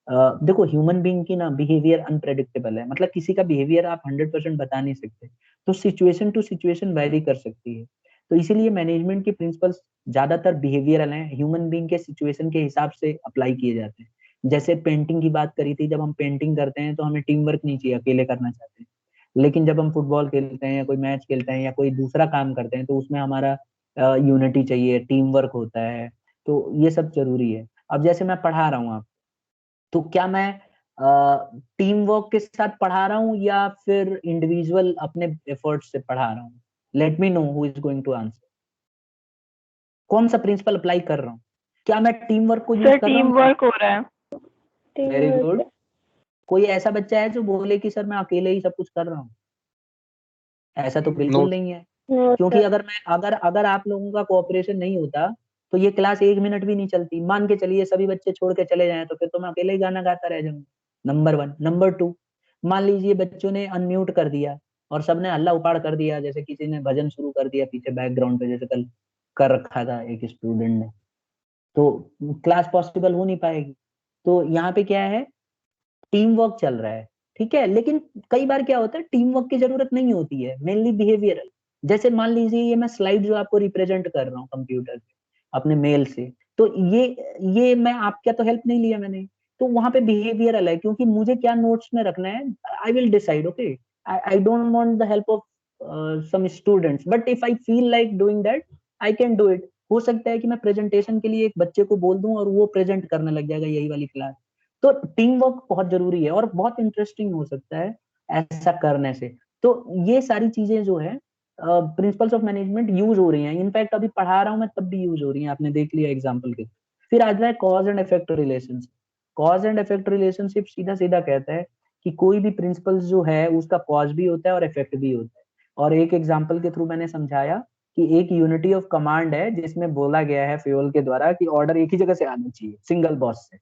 देखो ह्यूमन बीइंग की ना बिहेवियर अनप्रेडिक्टेबल है, मतलब किसी का बिहेवियर आप 100% बता नहीं सकते, तो सिचुएशन टू सिचुएशन वेरी कर सकती है। तो इसीलिए मैनेजमेंट के प्रिंसिपल्स ज्यादातर बिहेवियरल हैं, ह्यूमन बीइंग के सिचुएशन के हिसाब से अप्लाई किए जाते हैं। जैसे पेंटिंग की बात करी थी, जब हम पेंटिंग करते हैं तो हमें टीम वर्क नहीं चाहिए, अकेले करना चाहते हैं। लेकिन जब हम फुटबॉल खेलते हैं या कोई मैच खेलते हैं या कोई दूसरा काम करते हैं तो उसमें हमारा यूनिटी चाहिए, टीम वर्क होता है। तो ये सब जरूरी है। अब जैसे मैं पढ़ा रहा हूँ आप, तो क्या मैं टीम वर्क के साथ पढ़ा रहा हूँ या फिर इंडिविजुअल अपने एफर्ट्स से पढ़ा रहा हूँ? Let me know who is going to answer. कौन सा प्रिंसिपल अप्लाई कर रहा हूँ? क्या मैं टीम वर्क को यूज सर कर रहा टीम हूँ? वर्क हो रहा है। Very good. कोई ऐसा बच्चा है जो बोले कि सर मैं अकेले ही सब कुछ कर रहा हूँ? ऐसा तो बिल्कुल नो नहीं है। क्योंकि अगर आप लोगों का कोऑपरेशन नहीं होता तो ये क्लास 1 मिनट भी नहीं चलती। मान के चलिए सभी बच्चे छोड़ के चले जाएं तो फिर तो मैं अकेले ही गाना गाता रह जाऊंगा। नंबर 1। नंबर 2, मान लीजिए बच्चों ने अनम्यूट कर दिया और सबने हल्ला उपाड़ कर दिया, जैसे किसी ने भजन शुरू कर दिया पीछे बैकग्राउंड पे, जैसे कल कर रखा था एक स्टूडेंट ने, तो क्लास पॉसिबल हो नहीं पाएगी। तो यहाँ पे क्या है, टीम वर्क चल रहा है, ठीक है। लेकिन कई बार क्या होता है, टीम वर्क की जरूरत नहीं होती है, मेनली बिहेवियरल। जैसे मान लीजिए ये मैं स्लाइड जो आपको रिप्रेजेंट कर रहा हूँ कंप्यूटर पे अपने मेल से, तो ये मैं आपका तो हेल्प नहीं लिया मैंने, तो वहां पे बिहेवियरल है, क्योंकि मुझे क्या नोट्स में रखना है I will decide. Okay, I don't want the help of some students, but if I feel like doing that I can do it. हो सकता है कि मैं प्रेजेंटेशन के लिए एक बच्चे को बोल दूं और वो प्रेजेंट करने लग जाएगा यही वाली क्लास। तो टीम वर्क बहुत जरूरी है और बहुत इंटरेस्टिंग हो सकता है ऐसा करने से। तो ये सारी चीजें जो है प्रिंसिपल्स ऑफ मैनेजमेंट यूज हो रही हैं, इनफैक्ट अभी पढ़ा रहा हूं मैं तब भी यूज हो रही हैं, आपने देख लिया एग्जांपल के। फिर आ जाए cause and effect relationship. Cause and effect relationship सीधा सीधा कहता है कि कोई भी प्रिंसिपल्स जो है उसका कॉज भी होता है और इफेक्ट भी होता है। और एक एग्जाम्पल के थ्रू मैंने समझाया कि एक यूनिटी ऑफ कमांड है जिसमें बोला गया है फ्योल के द्वारा कि ऑर्डर एक ही जगह से आना चाहिए, सिंगल बॉस से।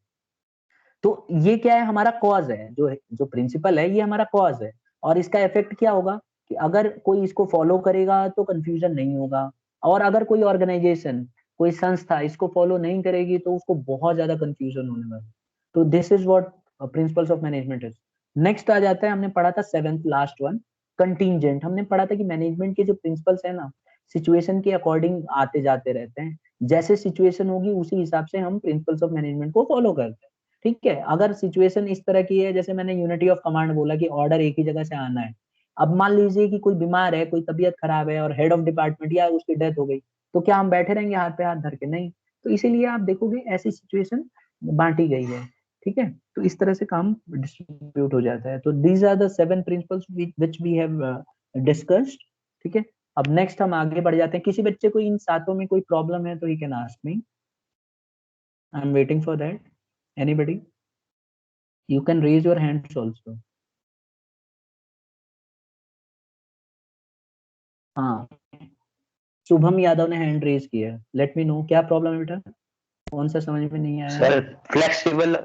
तो ये क्या है, हमारा कॉज है, जो प्रिंसिपल है ये हमारा कॉज है। और इसका इफेक्ट क्या होगा कि अगर कोई इसको फॉलो करेगा तो कंफ्यूजन नहीं होगा, और अगर कोई ऑर्गेनाइजेशन, कोई संस्था इसको फॉलो नहीं करेगी तो उसको बहुत ज्यादा कंफ्यूजन होने वाला है। तो this is what principles of management is. Next आ जाता है, हमने पढ़ा था 7th लास्ट वन, कंटीजेंट। हमने पढ़ा था कि मैनेजमेंट के जो प्रिंसिपल्स है ना, सिचुएशन के अकॉर्डिंग आते जाते रहते हैं, जैसे सिचुएशन होगी उसी हिसाब से हम प्रिंसिपल्स ऑफ मैनेजमेंट को फॉलो करते हैं। ठीक है। अगर सिचुएशन इस तरह की है, जैसे मैंने यूनिटी ऑफ कमांड बोला कि ऑर्डर एक ही जगह से आना है, अब मान लीजिए कि कोई बीमार है, कोई तबीयत खराब है और हेड ऑफ डिपार्टमेंट या उसकी डेथ हो गई, तो क्या हम बैठे रहेंगे हाथ पे हाथ धर के? नहीं। तो इसीलिए आप देखोगे ऐसी सिचुएशन बांटी गई है, ठीक है। तो इस तरह से काम डिस्ट्रीब्यूट हो जाता है। तो these are the 7 principles which we have discussed, ठीक है। अब नेक्स्ट हम आगे बढ़ जाते हैं। किसी बच्चे को इन सातों में कोई प्रॉब्लम है तो he can ask me, I am waiting for that. Anybody, you can raise your hands also। हाँ, शुभम यादव ने हैंड रेज किया है। लेट मी नो, क्या प्रॉब्लम है बेटा? कौन सा समझ में नहीं आया? सर फ्लेक्सिबल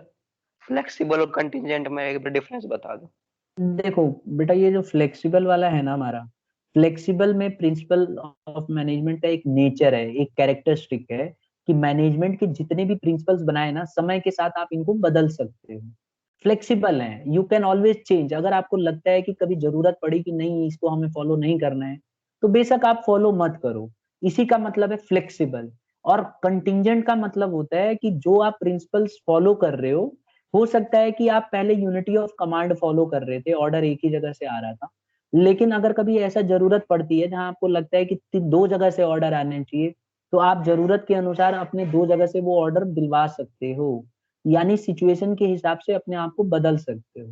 फ्लेक्सिबल और कंटिजेंट में एक डिफरेंस बता दो। देखो बेटा, ये जो फ्लेक्सिबल वाला है ना हमारा, फ्लेक्सिबल में प्रिंसिपल ऑफ मैनेजमेंट का एक नेचर है, एक कैरेक्टरिस्टिक है कि मैनेजमेंट के जितने भी प्रिंसिपल्स बनाए ना, समय के साथ आप इनको बदल सकते हो। फ्लेक्सिबल है, यू कैन ऑलवेज चेंज। अगर आपको लगता है कि कभी जरूरत पड़ी कि नहीं इसको हमें फॉलो नहीं करना है, तो बेशक आप फॉलो मत करो। इसी का मतलब है फ्लेक्सिबल। और कंटिंजेंट का मतलब होता है कि जो आप प्रिंसिपल्स फॉलो कर रहे हो सकता है कि आप पहले यूनिटी ऑफ कमांड फॉलो कर रहे थे, ऑर्डर एक ही जगह से आ रहा था, लेकिन अगर कभी ऐसा जरूरत पड़ती है जहां आपको लगता है कि 2 जगह से ऑर्डर आने चाहिए, तो आप जरूरत के अनुसार अपने 2 जगह से वो ऑर्डर दिलवा सकते हो। यानी सिचुएशन के हिसाब से अपने आप को बदल सकते हो।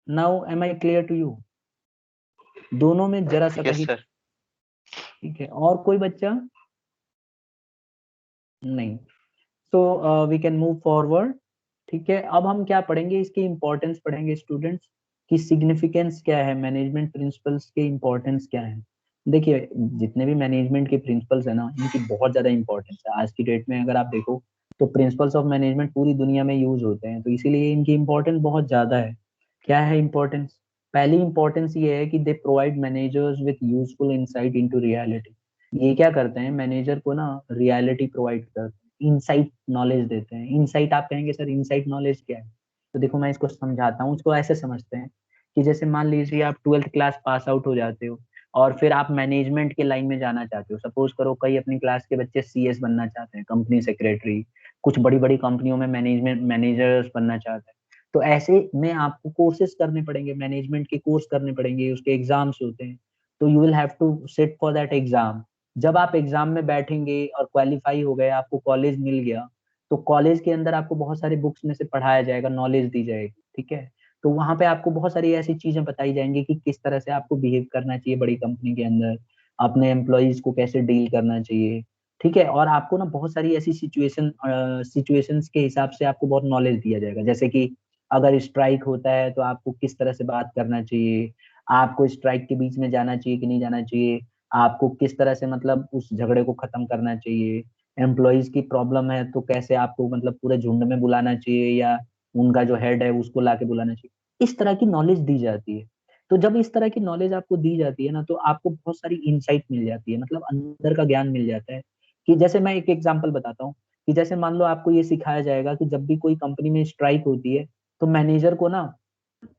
Now am I clear to you? दोनों में जरा सा यस कहीं, सर। ठीक है। और कोई बच्चा? नहीं। तो वी कैन मूव फॉरवर्ड, ठीक है। अब हम क्या पढ़ेंगे, इसकी इंपॉर्टेंस पढ़ेंगे स्टूडेंट्स, की सिग्निफिकेंस क्या है, मैनेजमेंट प्रिंसिपल्स के इंपॉर्टेंस क्या है। देखिए, जितने भी मैनेजमेंट के प्रिंसिपल्स है ना, इनकी बहुत ज्यादा इंपॉर्टेंस है। आज की डेट में अगर आप देखो तो प्रिंसिपल्स ऑफ मैनेजमेंट पूरी दुनिया में यूज होते हैं, तो इसीलिए इनकी इंपॉर्टेंस बहुत ज्यादा है। क्या है इंपॉर्टेंस? पहली इंपॉर्टेंस ये है कि they provide managers with useful insight into reality. ये क्या करते हैं, मैनेजर को ना रियलिटी प्रोवाइड करते हैं, इंसाइट नॉलेज देते हैं। इंसाइट आप कहेंगे सर इंसाइट नॉलेज क्या है? तो देखो मैं इसको समझाता हूँ। इसको ऐसे समझते हैं कि जैसे मान लीजिए आप 12th क्लास पास आउट हो जाते हो और फिर आप मैनेजमेंट के लाइन में जाना चाहते हो। सपोज करो कई अपनी क्लास के बच्चे सीएस बनना चाहते हैं, कंपनी सेक्रेटरी, कुछ बड़ी बड़ी कंपनियों में मैनेजमेंट मैनेजर्स बनना चाहते हैं। तो ऐसे में आपको कोर्सेज करने पड़ेंगे, मैनेजमेंट के कोर्स करने पड़ेंगे, उसके एग्जाम्स होते हैं। तो you will have to sit for that exam. जब आप एग्जाम में बैठेंगे और क्वालिफाई हो गए, आपको कॉलेज मिल गया, तो कॉलेज के अंदर आपको बहुत सारे बुक्स में से पढ़ाया जाएगा, नॉलेज दी जाएगी, ठीक है। तो वहां पे आपको बहुत सारी ऐसी चीजें बताई जाएंगी कि किस तरह से आपको बिहेव करना चाहिए बड़ी कंपनी के अंदर, अपने एम्प्लॉयज को कैसे डील करना चाहिए, ठीक है। और आपको ना बहुत सारी ऐसी सिचुएशंस के हिसाब से आपको बहुत नॉलेज दिया जाएगा। जैसे कि अगर स्ट्राइक होता है तो आपको किस तरह से बात करना चाहिए, आपको स्ट्राइक के बीच में जाना चाहिए कि नहीं जाना चाहिए, आपको किस तरह से मतलब उस झगड़े को खत्म करना चाहिए, एम्प्लॉयज की प्रॉब्लम है तो कैसे आपको मतलब पूरे झुंड में बुलाना चाहिए या उनका जो हेड है उसको लाके बुलाना चाहिए। इस तरह की नॉलेज दी जाती है। तो जब इस तरह की नॉलेज आपको दी जाती है ना, तो आपको बहुत सारी इंसाइट मिल जाती है, मतलब अंदर का ज्ञान मिल जाता है। कि जैसे मैं एक एग्जांपल बताता हूँ कि जैसे मान लो आपको ये सिखाया जाएगा कि जब भी कोई कंपनी में स्ट्राइक होती है तो मैनेजर को ना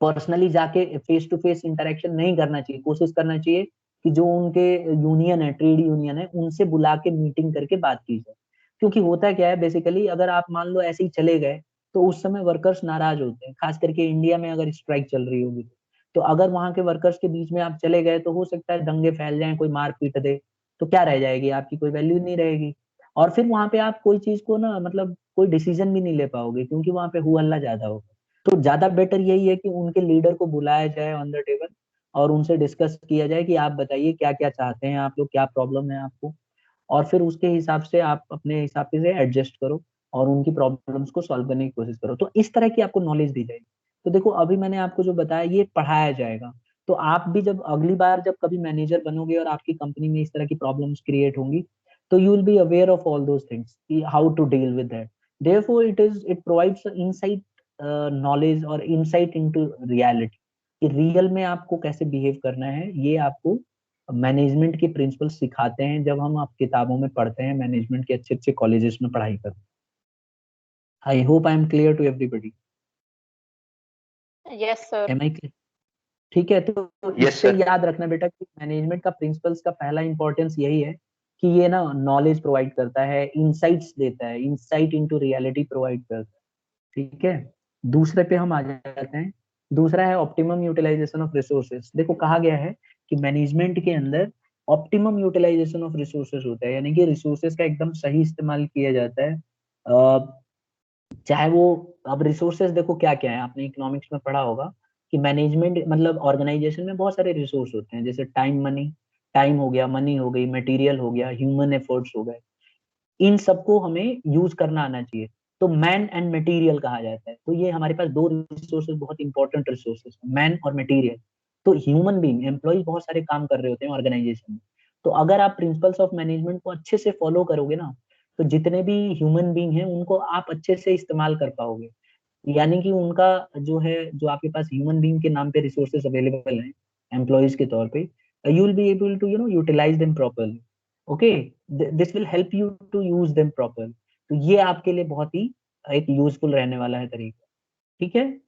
पर्सनली जाके फेस टू फेस इंटरेक्शन नहीं करना चाहिए, कोशिश करना चाहिए कि जो उनके यूनियन है, ट्रेड यूनियन है, उनसे बुला के मीटिंग करके बात की जाए। क्योंकि होता क्या है बेसिकली, अगर आप मान लो ऐसे ही चले गए तो उस समय वर्कर्स नाराज होते हैं, खास करके इंडिया में अगर स्ट्राइक चल रही होगी। तो अगर वहां के वर्कर्स के बीच में आप चले गए तो हो सकता है दंगे फैल जाएं, कोई मार पीट दे, तो क्या रह जाएगी, आपकी कोई वैल्यू नहीं रहेगी। और फिर वहां पे आप कोई चीज को ना मतलब कोई डिसीजन भी नहीं ले पाओगे, क्योंकि वहां पे हु हल्ला ज्यादा होगा। तो ज्यादा बेटर यही है कि उनके लीडर को बुलाया जाए ऑन द टेबल और उनसे डिस्कस किया जाए कि आप बताइए क्या क्या चाहते हैं आप लोग, क्या प्रॉब्लम है आपको, और फिर उसके हिसाब से आप अपने हिसाब से एडजस्ट करो और उनकी प्रॉब्लम्स को सॉल्व करने की कोशिश करो। तो इस तरह की आपको नॉलेज दी जाएगी। तो देखो अभी मैंने आपको जो बताया ये पढ़ाया जाएगा। तो आप भी जब अगली बार जब कभी मैनेजर बनोगे और आपकी कंपनी में इस तरह की प्रॉब्लम्स क्रिएट होंगी, तो you will be aware of all those things कि how to deal with that. Therefore it provides insight knowledge और इंसाइट इनटू रियलिटी, कि रियल में आपको कैसे बिहेव करना है, ये आपको मैनेजमेंट के प्रिंसिपल सिखाते हैं जब हम आप किताबों में पढ़ते हैं, मैनेजमेंट के अच्छे अच्छे कॉलेजेस में पढ़ाई करते हैं। I hope I am clear to everybody. Yes sir. Am I clear? ठीक है। तो यस इससे सर। याद रखना बेटा कि मैनेजमेंट का प्रिंसिपल्स का पहला इंपॉर्टेंस यही है कि ये ना नॉलेज प्रोवाइड करता है, इंसाइट्स देता है, इंसाइट इनटू रियलिटी प्रोवाइड करता है। ठीक है, दूसरे पे हम आ जाते हैं। दूसरा है ऑप्टिमम यूटिलाइजेशन ऑफ रिसोर्सेज। देखो कहा गया है कि मैनेजमेंट के अंदर ऑप्टिमम यूटिलाइजेशन ऑफ रिसोर्सेज होता है, यानी कि रिसोर्सेज का एकदम सही इस्तेमाल किया जाता है। चाहे वो, अब रिसोर्सेज देखो क्या क्या है, आपने इकोनॉमिक्स में पढ़ा होगा कि मैनेजमेंट मतलब ऑर्गेनाइजेशन में बहुत सारे रिसोर्स होते हैं, जैसे टाइम मनी, टाइम हो गया, मनी हो गई, मटेरियल हो गया, ह्यूमन एफर्ट्स हो गए, इन सबको हमें यूज करना आना चाहिए। तो मैन एंड मटेरियल कहा जाता है। तो ये हमारे पास दो रिसोर्सेज बहुत इंपॉर्टेंट रिसोर्सेज, मैन और मटेरियल। तो ह्यूमन बीइंग, एम्प्लॉइज बहुत सारे काम कर रहे होते हैं ऑर्गेनाइजेशन में। तो अगर आप प्रिंसिपल्स ऑफ मैनेजमेंट को अच्छे से फॉलो करोगे ना, तो जितने भी ह्यूमन बीइंग हैं उनको आप अच्छे से इस्तेमाल कर पाओगे। यानी कि उनका जो है, जो आपके पास ह्यूमन बीइंग के नाम पे रिसोर्सेज अवेलेबल हैं एम्प्लॉइज के तौर पे, you will be able to utilise them properly. Okay, this will help you to use them proper. तो ये आपके लिए बहुत ही एक यूजफुल रहने वाला है तरीका। ठीक है,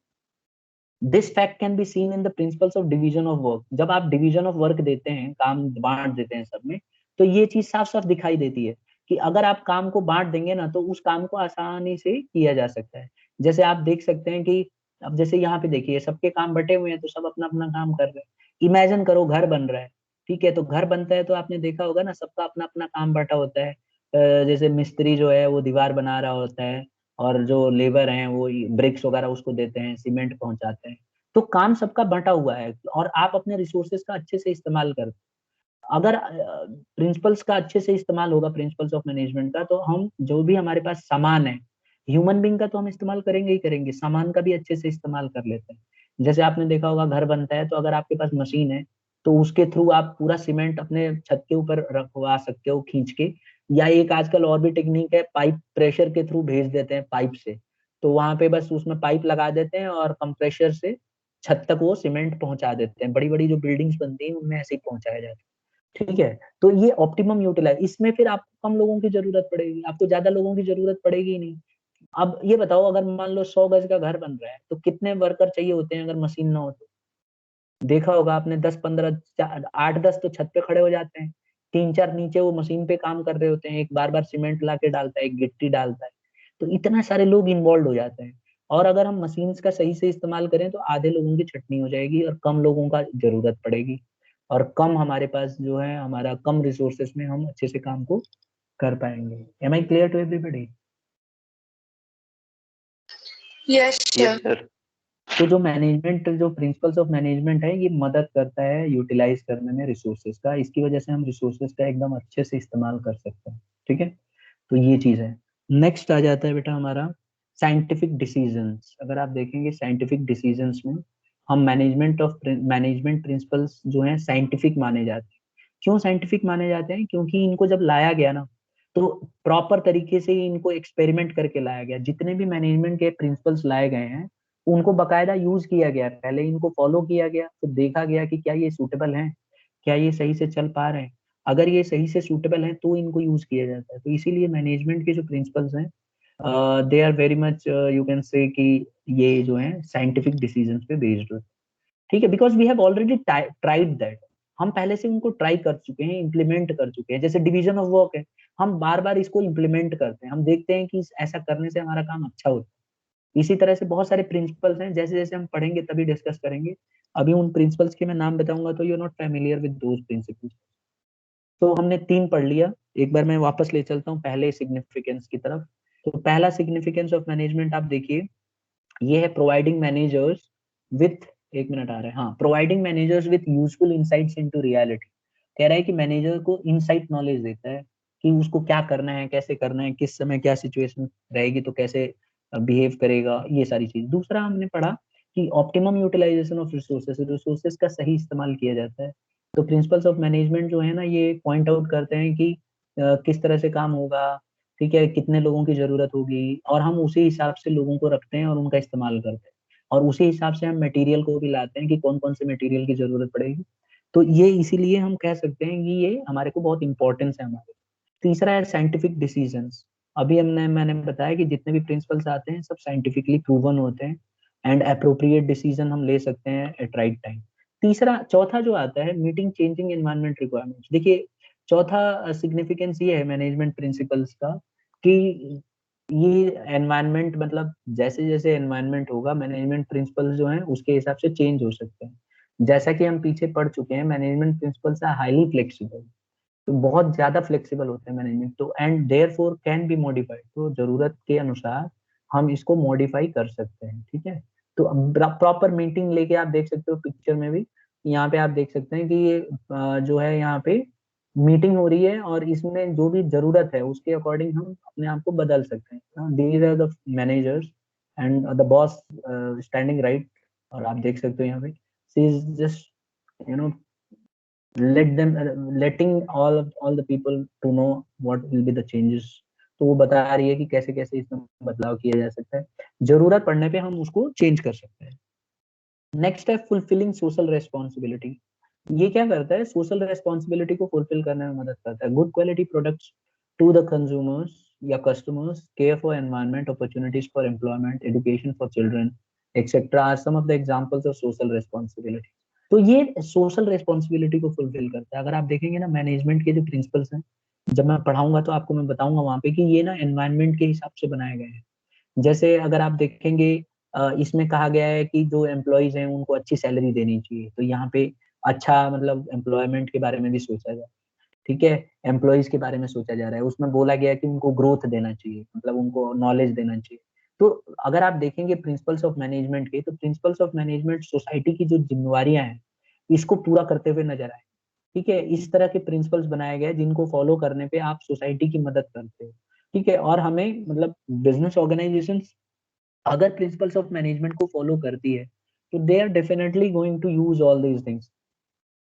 this fact can be seen in the principles of division of work. जब आप डिवीजन ऑफ वर्क देते हैं, काम बांट देते हैं सब में, तो ये चीज साफ साफ दिखाई देती है कि अगर आप काम को बांट देंगे ना, तो उस काम को आसानी से किया जा सकता है। जैसे आप देख सकते हैं कि अब जैसे यहाँ पे देखिए सबके काम बटे हुए हैं, तो सब अपना अपना काम कर रहे हैं। इमेजिन करो घर बन रहा है, ठीक है, तो घर बनता है तो आपने देखा होगा ना, सबका अपना अपना काम बटा होता है। जैसे मिस्त्री जो है वो दीवार बना रहा होता है, और जो लेबर हैं वो ब्रिक्स वगैरह उसको देते हैं, सीमेंट पहुंचाते हैं। तो काम सबका बंटा हुआ है, और आप अपने रिसोर्सेज का अच्छे से इस्तेमाल करते हैं। अगर प्रिंसिपल्स का अच्छे से इस्तेमाल होगा, प्रिंसिपल्स ऑफ मैनेजमेंट का, तो हम जो भी हमारे पास सामान है, ह्यूमन बीइंग का तो हम इस्तेमाल करेंगे ही करेंगे, सामान का भी अच्छे से इस्तेमाल कर लेते हैं। जैसे आपने देखा होगा घर बनता है, तो अगर आपके पास मशीन है, तो उसके थ्रू आप पूरा सीमेंट अपने छत के ऊपर रखवा सकते हो खींच के। या एक आजकल और भी टेक्निक है, पाइप प्रेशर के थ्रू भेज देते हैं पाइप से। तो वहां पे बस उसमें पाइप लगा देते हैं और कंप्रेशर से छत तक वो सीमेंट पहुंचा देते हैं। बड़ी बड़ी जो बिल्डिंग्स बनती हैं उनमें ऐसे ही पहुंचाया जाता है। ठीक है, तो ये ऑप्टिमम यूटिलाइज, इसमें फिर आपको कम लोगों की जरूरत पड़ेगी, आपको ज्यादा लोगों की जरूरत पड़ेगी ही नहीं। अब ये बताओ, अगर मान लो 100 गज का घर बन रहा है, तो कितने वर्कर चाहिए होते हैं अगर मशीन ना हो तो? देखा होगा आपने, 10 15 8 10 तो छत पे खड़े हो जाते हैं, 3 4 नीचे वो मशीन पे काम कर रहे होते हैं, एक बार बार सीमेंट ला के डालता है, एक गिट्टी डालता है। तो इतना सारे लोग इन्वॉल्व हो जाते हैं। और अगर हम मशीन्स का सही से इस्तेमाल करें, तो आधे लोगों की छटनी हो जाएगी और कम लोगों का जरूरत पड़ेगी, और कम हमारे पास जो है, हमारा कम रिसोर्सेस में हम अच्छे से काम को कर पाएंगे। Am I clear to everybody? Yes yes sir. Sir. तो जो मैनेजमेंट, जो प्रिंसिपल्स ऑफ मैनेजमेंट है, ये मदद करता है यूटिलाइज करने में रिसोर्सेज का। इसकी वजह से हम रिसोर्सेज का एकदम अच्छे से इस्तेमाल कर सकते हैं। ठीक है, तो ये चीज है। नेक्स्ट आ जाता है बेटा हमारा साइंटिफिक डिसीजंस। अगर आप देखेंगे साइंटिफिक डिसीजंस में, हम मैनेजमेंट प्रिंसिपल्स जो हैं साइंटिफिक माने जाते हैं। क्यों साइंटिफिक माने जाते हैं? क्योंकि इनको जब लाया गया ना, तो प्रॉपर तरीके से इनको एक्सपेरिमेंट करके लाया गया। जितने भी मैनेजमेंट के प्रिंसिपल्स लाए गए हैं, उनको बकायदा यूज किया गया, पहले इनको फॉलो किया गया, तो देखा गया कि क्या ये सूटेबल है, क्या ये सही से चल पा रहे हैं। अगर ये सही से सूटेबल है तो इनको यूज किया जाता है। तो इसीलिए मैनेजमेंट के जो प्रिंसिपल्स हैं, they are very much, you can say कि ये जो है साइंटिफिक डिसीजंस पे बेस्ड होते हैं। ठीक है, because we have already tried that. हम पहले से उनको ट्राई कर चुके हैं, इम्प्लीमेंट कर चुके हैं। जैसे डिवीजन ऑफ वर्क है, हम बार बार इसको इम्प्लीमेंट करते हैं, हम देखते हैं कि ऐसा करने से हमारा काम अच्छा होता है। इसी तरह से बहुत सारे प्रिंसिपल्स हैं, जैसे जैसे हम पढ़ेंगे तभी डिस्कस करेंगे। अभी उन प्रिंसिपल्स के मैं नाम बताऊंगा, तो you are not familiar with those principles. तो हमने 3 पढ़ लिया। एक बार मैं वापस ले चलता हूँ पहले सिग्निफिकेंस की तरफ। तो पहला सिग्निफिकेंस ऑफ मैनेजमेंट आप देखिए, ये है प्रोवाइडिंग मैनेजर्स विथ, एक मिनट आ रहा है, हाँ, providing managers with useful insights into reality. कह रहा है कि मैनेजर को इनसाइट नॉलेज देता है कि उसको क्या करना है, कैसे करना है, किस समय क्या सिचुएशन रहेगी तो कैसे बिहेव करेगा, ये सारी चीज। दूसरा हमने पढ़ा कि optimum utilisation of resources, resources का सही इस्तेमाल किया जाता है। तो प्रिंसिपल्स ऑफ मैनेजमेंट जो है ना, ये पॉइंट आउट करते हैं कि किस तरह से काम होगा, ठीक है, कितने लोगों की जरूरत होगी, और हम उसी हिसाब से लोगों को रखते हैं और उनका इस्तेमाल करते हैं। और उसी हिसाब से हम मटेरियल को भी लाते हैं कि कौन कौन से मटेरियल की जरूरत पड़ेगी। तो ये इसीलिए हम कह सकते हैं कि ये हमारे को बहुत इंपॉर्टेंस है हमारे। तीसरा है साइंटिफिक डिसीजंस। अभी मैंने बताया कि जितने भी प्रिंसिपल्स आते हैं सब साइंटिफिकली प्रूवन होते हैं, एंड अप्रोप्रिएट डिसीजन हम ले सकते हैं एट राइट टाइम। चौथा जो आता है, मीटिंग चेंजिंग एनवायरमेंट रिक्वायरमेंट्स। देखिए, चौथा सिग्निफिकेंस ये है मैनेजमेंट प्रिंसिपल्स का कि ये एनवायरनमेंट मतलब जैसे जैसे एनवायरनमेंट होगा मैनेजमेंट प्रिंसिपल्स जो हैं उसके हिसाब से चेंज हो सकते हैं। जैसा कि हम पीछे पढ़ चुके हैं management principles are highly flexible, तो बहुत ज्यादा फ्लेक्सिबल होते हैं मैनेजमेंट, तो and therefore can be modified, तो जरूरत के अनुसार हम इसको मॉडिफाई कर सकते हैं। ठीक है, तो प्रॉपर मीटिंग लेके आप देख सकते हो पिक्चर में भी, यहाँ पे आप देख सकते हैं कि ये जो है यहाँ पे मीटिंग हो रही है और इसमें जो भी जरूरत है उसके अकॉर्डिंग हम अपने आप को बदल सकते हैं। These are the managers and the boss standing right, और आप देख सकते हो यहाँ पे she is just you know let them letting all the people to know what will be the changes। तो वो बता रही है कि कैसे कैसे इसमें बदलाव किया जा सकता है, जरूरत पड़ने पे हम उसको चेंज कर सकते हैं। नेक्स्ट है फुलफिलिंग सोशल रेस्पॉन्सिबिलिटी। ये क्या करता है, सोशल रेस्पॉन्सिबिलिटी को फुलफिल करने में मदद करता है। Good quality products to the consumers या customers, care for environment, opportunities for employment, education for children etcetera are some of the examples of social responsibility. तो ये सोशल रेस्पॉन्सिबिलिटी को फुलफिल करता है। अगर आप देखेंगे ना मैनेजमेंट के जो प्रिंसिपल्स हैं, जब मैं पढ़ाऊंगा तो आपको मैं बताऊंगा वहां पे कि ये ना एनवायरनमेंट के हिसाब से बनाए गए हैं। जैसे अगर आप देखेंगे इसमें कहा गया है कि जो एम्प्लॉयज हैं उनको अच्छी सैलरी देनी चाहिए, तो यहाँ पे अच्छा मतलब एम्प्लॉयमेंट के बारे में भी सोचा जाए। ठीक है, एम्प्लॉयज के बारे में सोचा जा रहा है, उसमें बोला गया है कि उनको ग्रोथ देना चाहिए, मतलब उनको नॉलेज देना चाहिए। तो अगर आप देखेंगे प्रिंसिपल्स ऑफ मैनेजमेंट के, तो प्रिंसिपल्स ऑफ मैनेजमेंट सोसाइटी की जो जिम्मेवारियां हैं इसको पूरा करते हुए नजर आए। ठीक है, इस तरह के प्रिंसिपल्स बनाए गए जिनको फॉलो करने पे आप सोसाइटी की मदद करते हो। ठीक है, और हमें मतलब बिजनेस ऑर्गेनाइजेशन अगर प्रिंसिपल्स ऑफ मैनेजमेंट को फॉलो करती है तो they are definitely going to use all these things.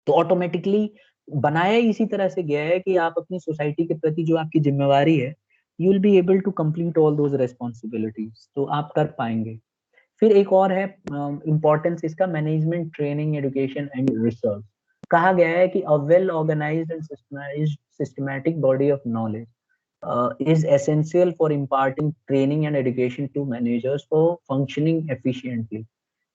तो ऑटोमेटिकली बनाया इसी तरह से गया है कि आप अपनी सोसाइटी के प्रति जो आपकी जिम्मेवारी है, you will be able to complete all those responsibilities, तो आप कर पाएंगे। फिर एक और है इंपॉर्टेंस इसका, management training education and research. कहा गया है कि a well organised and systematic body of knowledge is essential for imparting training and education to managers for functioning efficiently।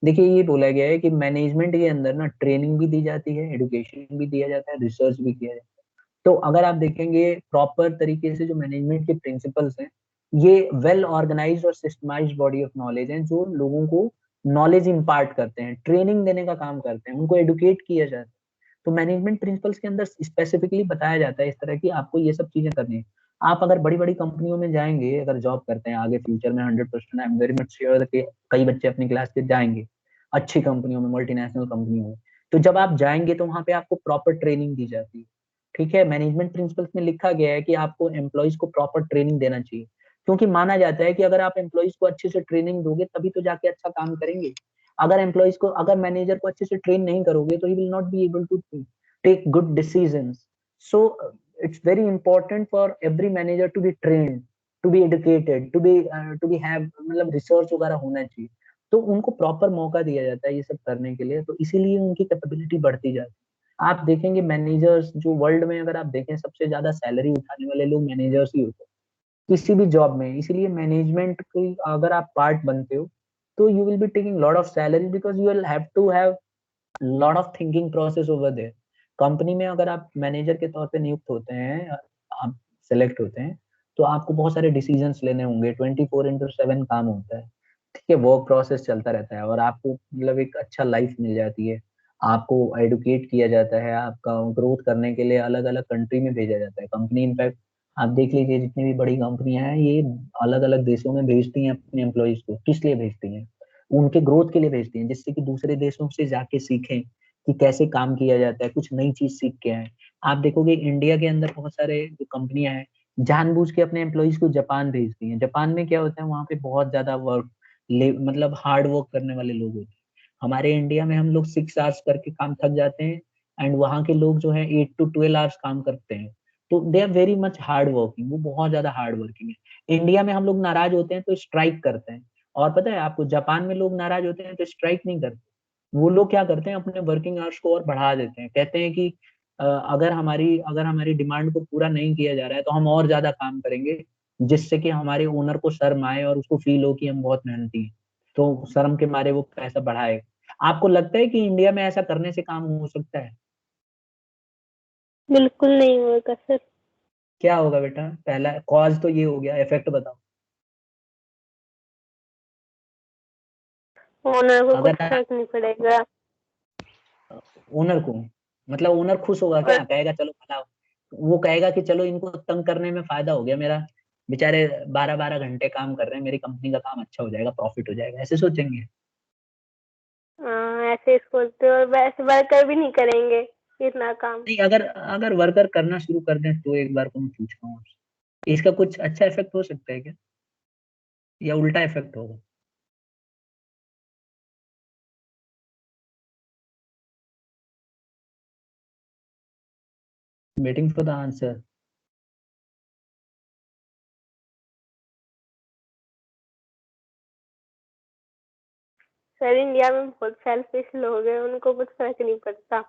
देखिए ये बोला गया है कि मैनेजमेंट के अंदर ना ट्रेनिंग भी दी जाती है, एजुकेशन भी दिया जाता है, रिसर्च भी किया जाता है। तो अगर आप देखेंगे प्रॉपर तरीके से जो मैनेजमेंट के प्रिंसिपल्स हैं, ये वेल ऑर्गेनाइज्ड और सिस्टमाइज्ड बॉडी ऑफ नॉलेज हैं जो लोगों को नॉलेज इम्पार्ट करते हैं, ट्रेनिंग देने का काम करते हैं, उनको एडुकेट किया जाता है। तो मैनेजमेंट प्रिंसिपल्स के अंदर स्पेसिफिकली बताया जाता है इस तरह की आपको ये सब चीजें करनी है। आप अगर बड़ी बड़ी कंपनियों में जाएंगे, अगर जॉब करते हैं आगे फ्यूचर में 100% I am very much sure कि कई बच्चे अपनी क्लास के जाएंगे अच्छी कंपनियों में, मल्टीनेशनल कंपनियों में। तो जब आप जाएंगे तो वहां पे आपको प्रॉपर ट्रेनिंग दी जाती है। ठीक है, मैनेजमेंट प्रिंसिपल्स में लिखा गया है कि आपको एम्प्लॉयज को प्रॉपर ट्रेनिंग देना चाहिए, क्योंकि माना जाता है कि अगर आप एम्प्लॉयज को अच्छे से ट्रेनिंग दोगे तभी तो जाके अच्छा काम करेंगे। अगर एम्प्लॉयज को, अगर मैनेजर को अच्छे से ट्रेन नहीं करोगे तो he will not be able to take good decisions। So it's very important for every manager to be trained, to be educated, to be have मतलब रिसर्च वगैरह होना चाहिए। तो उनको प्रॉपर मौका दिया जाता है ये सब करने के लिए, तो इसीलिए उनकी कैपेबिलिटी बढ़ती जाती है। आप देखेंगे मैनेजर्स जो वर्ल्ड में अगर आप देखें सबसे ज्यादा सैलरी उठाने वाले लोग मैनेजर्स ही होते हैं किसी भी जॉब में। इसीलिए मैनेजमेंट की अगर आप पार्ट बनते हो तो you will be taking lot of salary because you will have to have lot of thinking process over there. Company में अगर आप मैनेजर के तौर पे नियुक्त होते हैं, आप सेलेक्ट होते हैं, तो आपको बहुत सारे डिसीजंस लेने होंगे, 24/7 काम होता है। ठीक है, वर्क प्रोसेस चलता रहता है और आपको मतलब एक अच्छा लाइफ मिल जाती है, आपको एडुकेट किया जाता है, आपका ग्रोथ करने के लिए अलग अलग कंट्री में भेजा जाता है। कंपनी इनफैक्ट आप देख लीजिए जितनी भी बड़ी कंपनियां हैं ये अलग अलग देशों में भेजती हैं अपने एम्प्लॉयज को। किस लिए भेजती हैं? उनके ग्रोथ के लिए भेजती हैं, जिससे कि दूसरे देशों से जाके सीखें कि कैसे काम किया जाता है, कुछ नई चीज सीख के आए। आप देखोगे इंडिया के अंदर बहुत सारे जो कंपनियां हैं जानबूझ के अपने एम्प्लॉयज को जापान भेजती हैं। जापान में क्या होता है, वहां पे बहुत ज्यादा वर्क मतलब हार्ड वर्क करने वाले लोग होते हैं। हमारे इंडिया में हम लोग 6 आवर्स करके काम थक जाते हैं एंड वहाँ के लोग जो है 8 to 12 आवर्स काम करते हैं। तो they are very much hard working, वो बहुत ज्यादा हार्ड वर्किंग है। इंडिया में हम लोग नाराज होते हैं तो स्ट्राइक करते हैं, और पता है आपको जापान में लोग नाराज होते हैं तो स्ट्राइक नहीं करते। वो लोग क्या करते हैं, अपने वर्किंग आवर्स को और बढ़ा देते हैं। कहते हैं कि अगर हमारी डिमांड को पूरा नहीं किया जा रहा है तो हम और ज्यादा काम करेंगे, जिससे कि हमारे ओनर को शर्म आए और उसको फील हो कि हम बहुत मेहनती हैं, तो शर्म के मारे वो पैसा बढ़ाए। आपको लगता है कि इंडिया में ऐसा करने से काम हो सकता है? बिल्कुल नहीं होगा सर। क्या होगा बेटा? पहला कॉज तो ये हो गया, इफेक्ट बताओ। ओनर को कुछ अगर फर्क नहीं पड़ेगा। ओनर को मतलब ओनर खुश होगा क्या, और कहेगा चलो भला, वो कहेगा कि चलो इनको तंग करने में फायदा हो गया मेरा, बेचारे 12-12 घंटे काम कर रहे हैं, मेरी कंपनी का काम अच्छा हो जाएगा, प्रॉफिट हो जाएगा, ऐसे सोचेंगे। ऐसे स्कूल तो वैसे वर्कर भी नहीं करेंगे इतना काम। नहीं, अगर अगर वर्कर करना शुरू कर दें तो एक बार को मैं पूछ रहा हूँ आपसे, इसका कुछ अच्छा इफेक्ट हो सकता है क्या, या उल्टा इफेक्ट होगा? Waiting for the answer. Sir India में बहुत सेल्फिश लोग हैं, उनको कुछ फर्क नहीं पड़ता।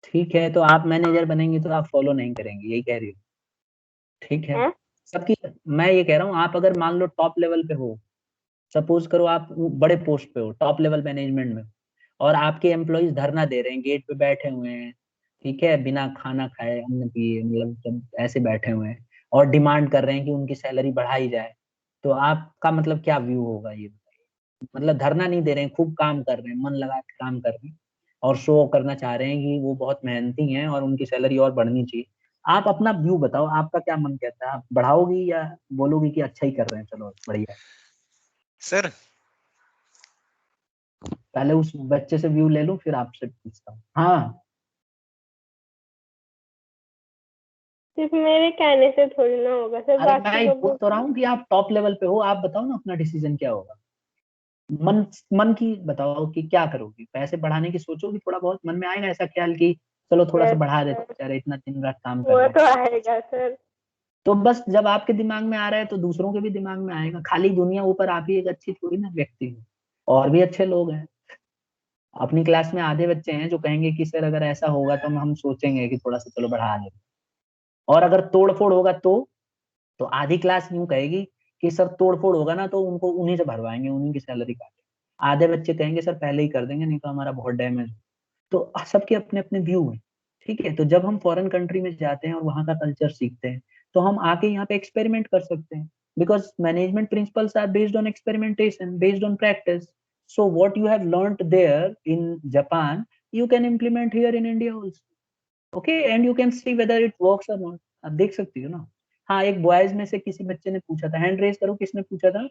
ठीक है, तो आप मैनेजर बनेंगे तो आप फॉलो नहीं करेंगे, यही कह रही हो? ठीक है, है सबकी, मैं ये कह रहा हूँ, आप अगर मान लो टॉप लेवल पे हो, सपोज करो आप बड़े पोस्ट पे हो, टॉप लेवल मैनेजमेंट में, और आपके एम्प्लॉइज धरना दे रहे हैं, गेट पे बैठे हुए हैं, ठीक है, बिना खाना खाए अन्न पिए, मतलब सब ऐसे बैठे हुए हैं, और डिमांड कर रहे हैं कि उनकी सैलरी बढ़ाई जाए, तो आपका मतलब क्या व्यू होगा ये बताइए? मतलब धरना नहीं दे रहे हैं, खूब काम कर रहे हैं, मन लगा के काम कर रहे हैं, और शो करना चाह रहे हैं कि वो बहुत मेहनती हैं और उनकी सैलरी और बढ़नी चाहिए। आप अपना व्यू बताओ, आपका क्या मन कहता है, आप बढ़ाओगी या बोलोगी कि अच्छा ही कर रहे हैं, चलो बढ़िया है? सर पहले उस बच्चे से व्यू ले लूं फिर आपसे पूछता हूँ। हाँ, सिर्फ मेरे कहने से थोड़ी ना होगा सर, अरे बाकी मैं बोल लोगों तो रहा हूँ कि आप टॉप लेवल पे हो, आप बताओ ना अपना डिसीजन क्या होगा, मन मन की बताओ कि क्या करोगी, पैसे बढ़ाने की सोचोगी, थोड़ा बहुत मन में आएगा ऐसा ख्याल कि चलो थोड़ा सा बढ़ा देते, बेचारे इतना दिन रात काम कर वो रहे हैं? तो आएगा सर। तो बस जब आपके दिमाग में आ रहा है तो दूसरों के भी दिमाग में आएगा, खाली दुनिया ऊपर आप ही एक अच्छी थोड़ी ना व्यक्ति हो, और भी अच्छे लोग हैं। अपनी क्लास में आधे बच्चे हैं जो कहेंगे कि सर अगर ऐसा होगा तो हम सोचेंगे कि थोड़ा सा चलो बढ़ा दें, और अगर तोड़ फोड़ होगा तो आधी क्लास यूं कहेगी कि सर तोड़ फोड़ होगा ना तो उनको उन्हीं से भरवाएंगे, उन्हीं की सैलरी काटेंगे। आधे बच्चे कहेंगे सर पहले ही कर देंगे, नहीं तो हमारा बहुत डैमेज। तो सबके अपने अपने व्यू हैं, ठीक है। तो जब हम फॉरेन कंट्री में जाते हैं और वहाँ का कल्चर सीखते हैं, तो हम आके यहाँ पे एक्सपेरिमेंट कर सकते हैं, because management principles are based on experimentation, based on practice. So what you have learned there in Japan, you can implement here in India also, okay, and you can see whether it works और not. आप देख सकती हो ना। हाँ, एक boys में से किसी बच्चे ने पूछा था, हैंड रेज करो, किसने पूछा था,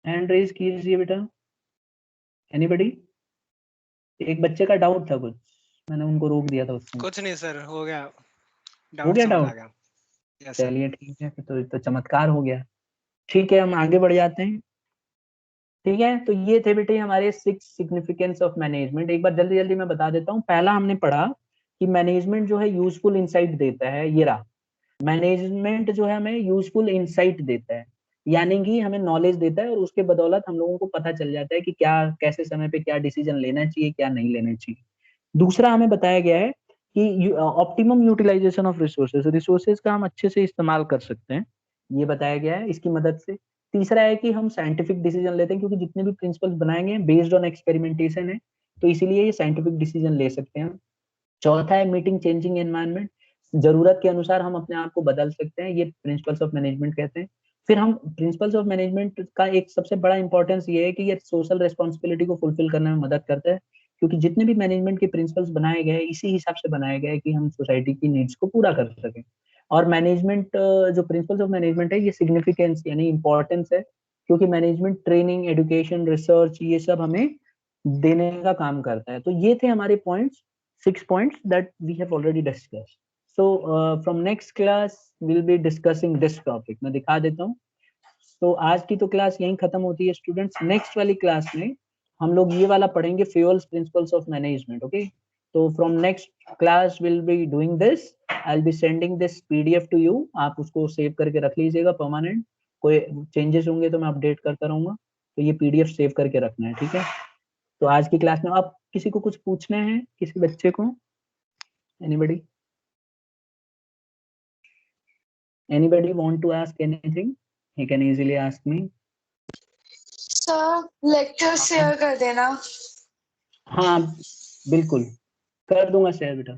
हैंड रेज कीजिए बेटा, एनीबडी? एक बच्चे का डाउट था कुछ, मैंने उनको रोक दिया था उस समय। कुछ नहीं सर, हो गया, हो डाउट गया समझ आ डाउट? गया। Yes sir. चलिए ठीक है, तो चमत्कार हो गया। ठीक है, हम आगे बढ़ जाते हैं। ठीक है, तो ये थे बेटे हमारे 6 सिग्निफिकेंस ऑफ मैनेजमेंट। एक बार जल्दी जल्दी मैं बता देता हूँ। पहला हमने पढ़ा कि मैनेजमेंट जो है यूजफुल इंसाइट देता है, ये रहा। मैनेजमेंट जो है हमें यूजफुल इंसाइट देता है, यानी कि हमें नॉलेज देता है, और उसके बदौलत हम लोगों को पता चल जाता है कि क्या कैसे समय पे क्या डिसीजन लेना चाहिए, क्या नहीं लेना चाहिए। दूसरा हमें बताया गया है कि optimum utilisation of resources, resources का हम अच्छे से इस्तेमाल कर सकते हैं, ये बताया गया है इसकी मदद से। तीसरा है कि हम साइंटिफिक डिसीजन लेते हैं, क्योंकि जितने भी प्रिंसिपल्स बनाए गए हैं बेस्ड ऑन एक्सपेरिमेंटेशन है, तो इसीलिए ये साइंटिफिक डिसीजन ले सकते हैं। चौथा है मीटिंग चेंजिंग एनवायरनमेंट, जरूरत के अनुसार हम अपने आप को बदल सकते हैं, ये प्रिंसिपल्स ऑफ मैनेजमेंट कहते हैं। फिर हम प्रिंसिपल्स ऑफ मैनेजमेंट का एक सबसे बड़ा इंपॉर्टेंस ये है कि ये सोशल रिस्पॉन्सिबिलिटी को फुलफिल करने में मदद करता है, क्योंकि जितने भी मैनेजमेंट के प्रिंसिपल्स बनाए गए हैं इसी हिसाब से बनाए गए हैं कि हम सोसाइटी की नीड्स को पूरा कर सकें। और मैनेजमेंट जो प्रिंसिपल्स ऑफ मैनेजमेंट है, ये सिग्निफिकेंस यानी इंपॉर्टेंस है, क्योंकि मैनेजमेंट ट्रेनिंग, एजुकेशन, रिसर्च, ये सब हमें देने का काम करता है। तो ये थे हमारे points, 6 points that we have already discussed. So from next class we'll be discussing this topic. मैं दिखा देता हूँ। तो आज की तो क्लास यहीं खत्म होती है स्टूडेंट्स। नेक्स्ट वाली क्लास में हम लोग ये वाला पढ़ेंगे, Fayol's principles of management, okay. तो from next class will be doing this, I will be sending this PDF to you, आप उसको सेव करके रख लीजिएगा परमानेंट, कोई चेंजेस होंगे तो मैं अपडेट करता रहूंगा, तो ये पीडीएफ सेव करके रखना है, ठीक है। तो आज की क्लास में आप किसी को कुछ पूछना है, किसी बच्चे को, anybody anybody want to ask anything, he can easily ask me. Sir lecture share कर देना। हाँ बिल्कुल, कर दूंगा शेयर बेटा।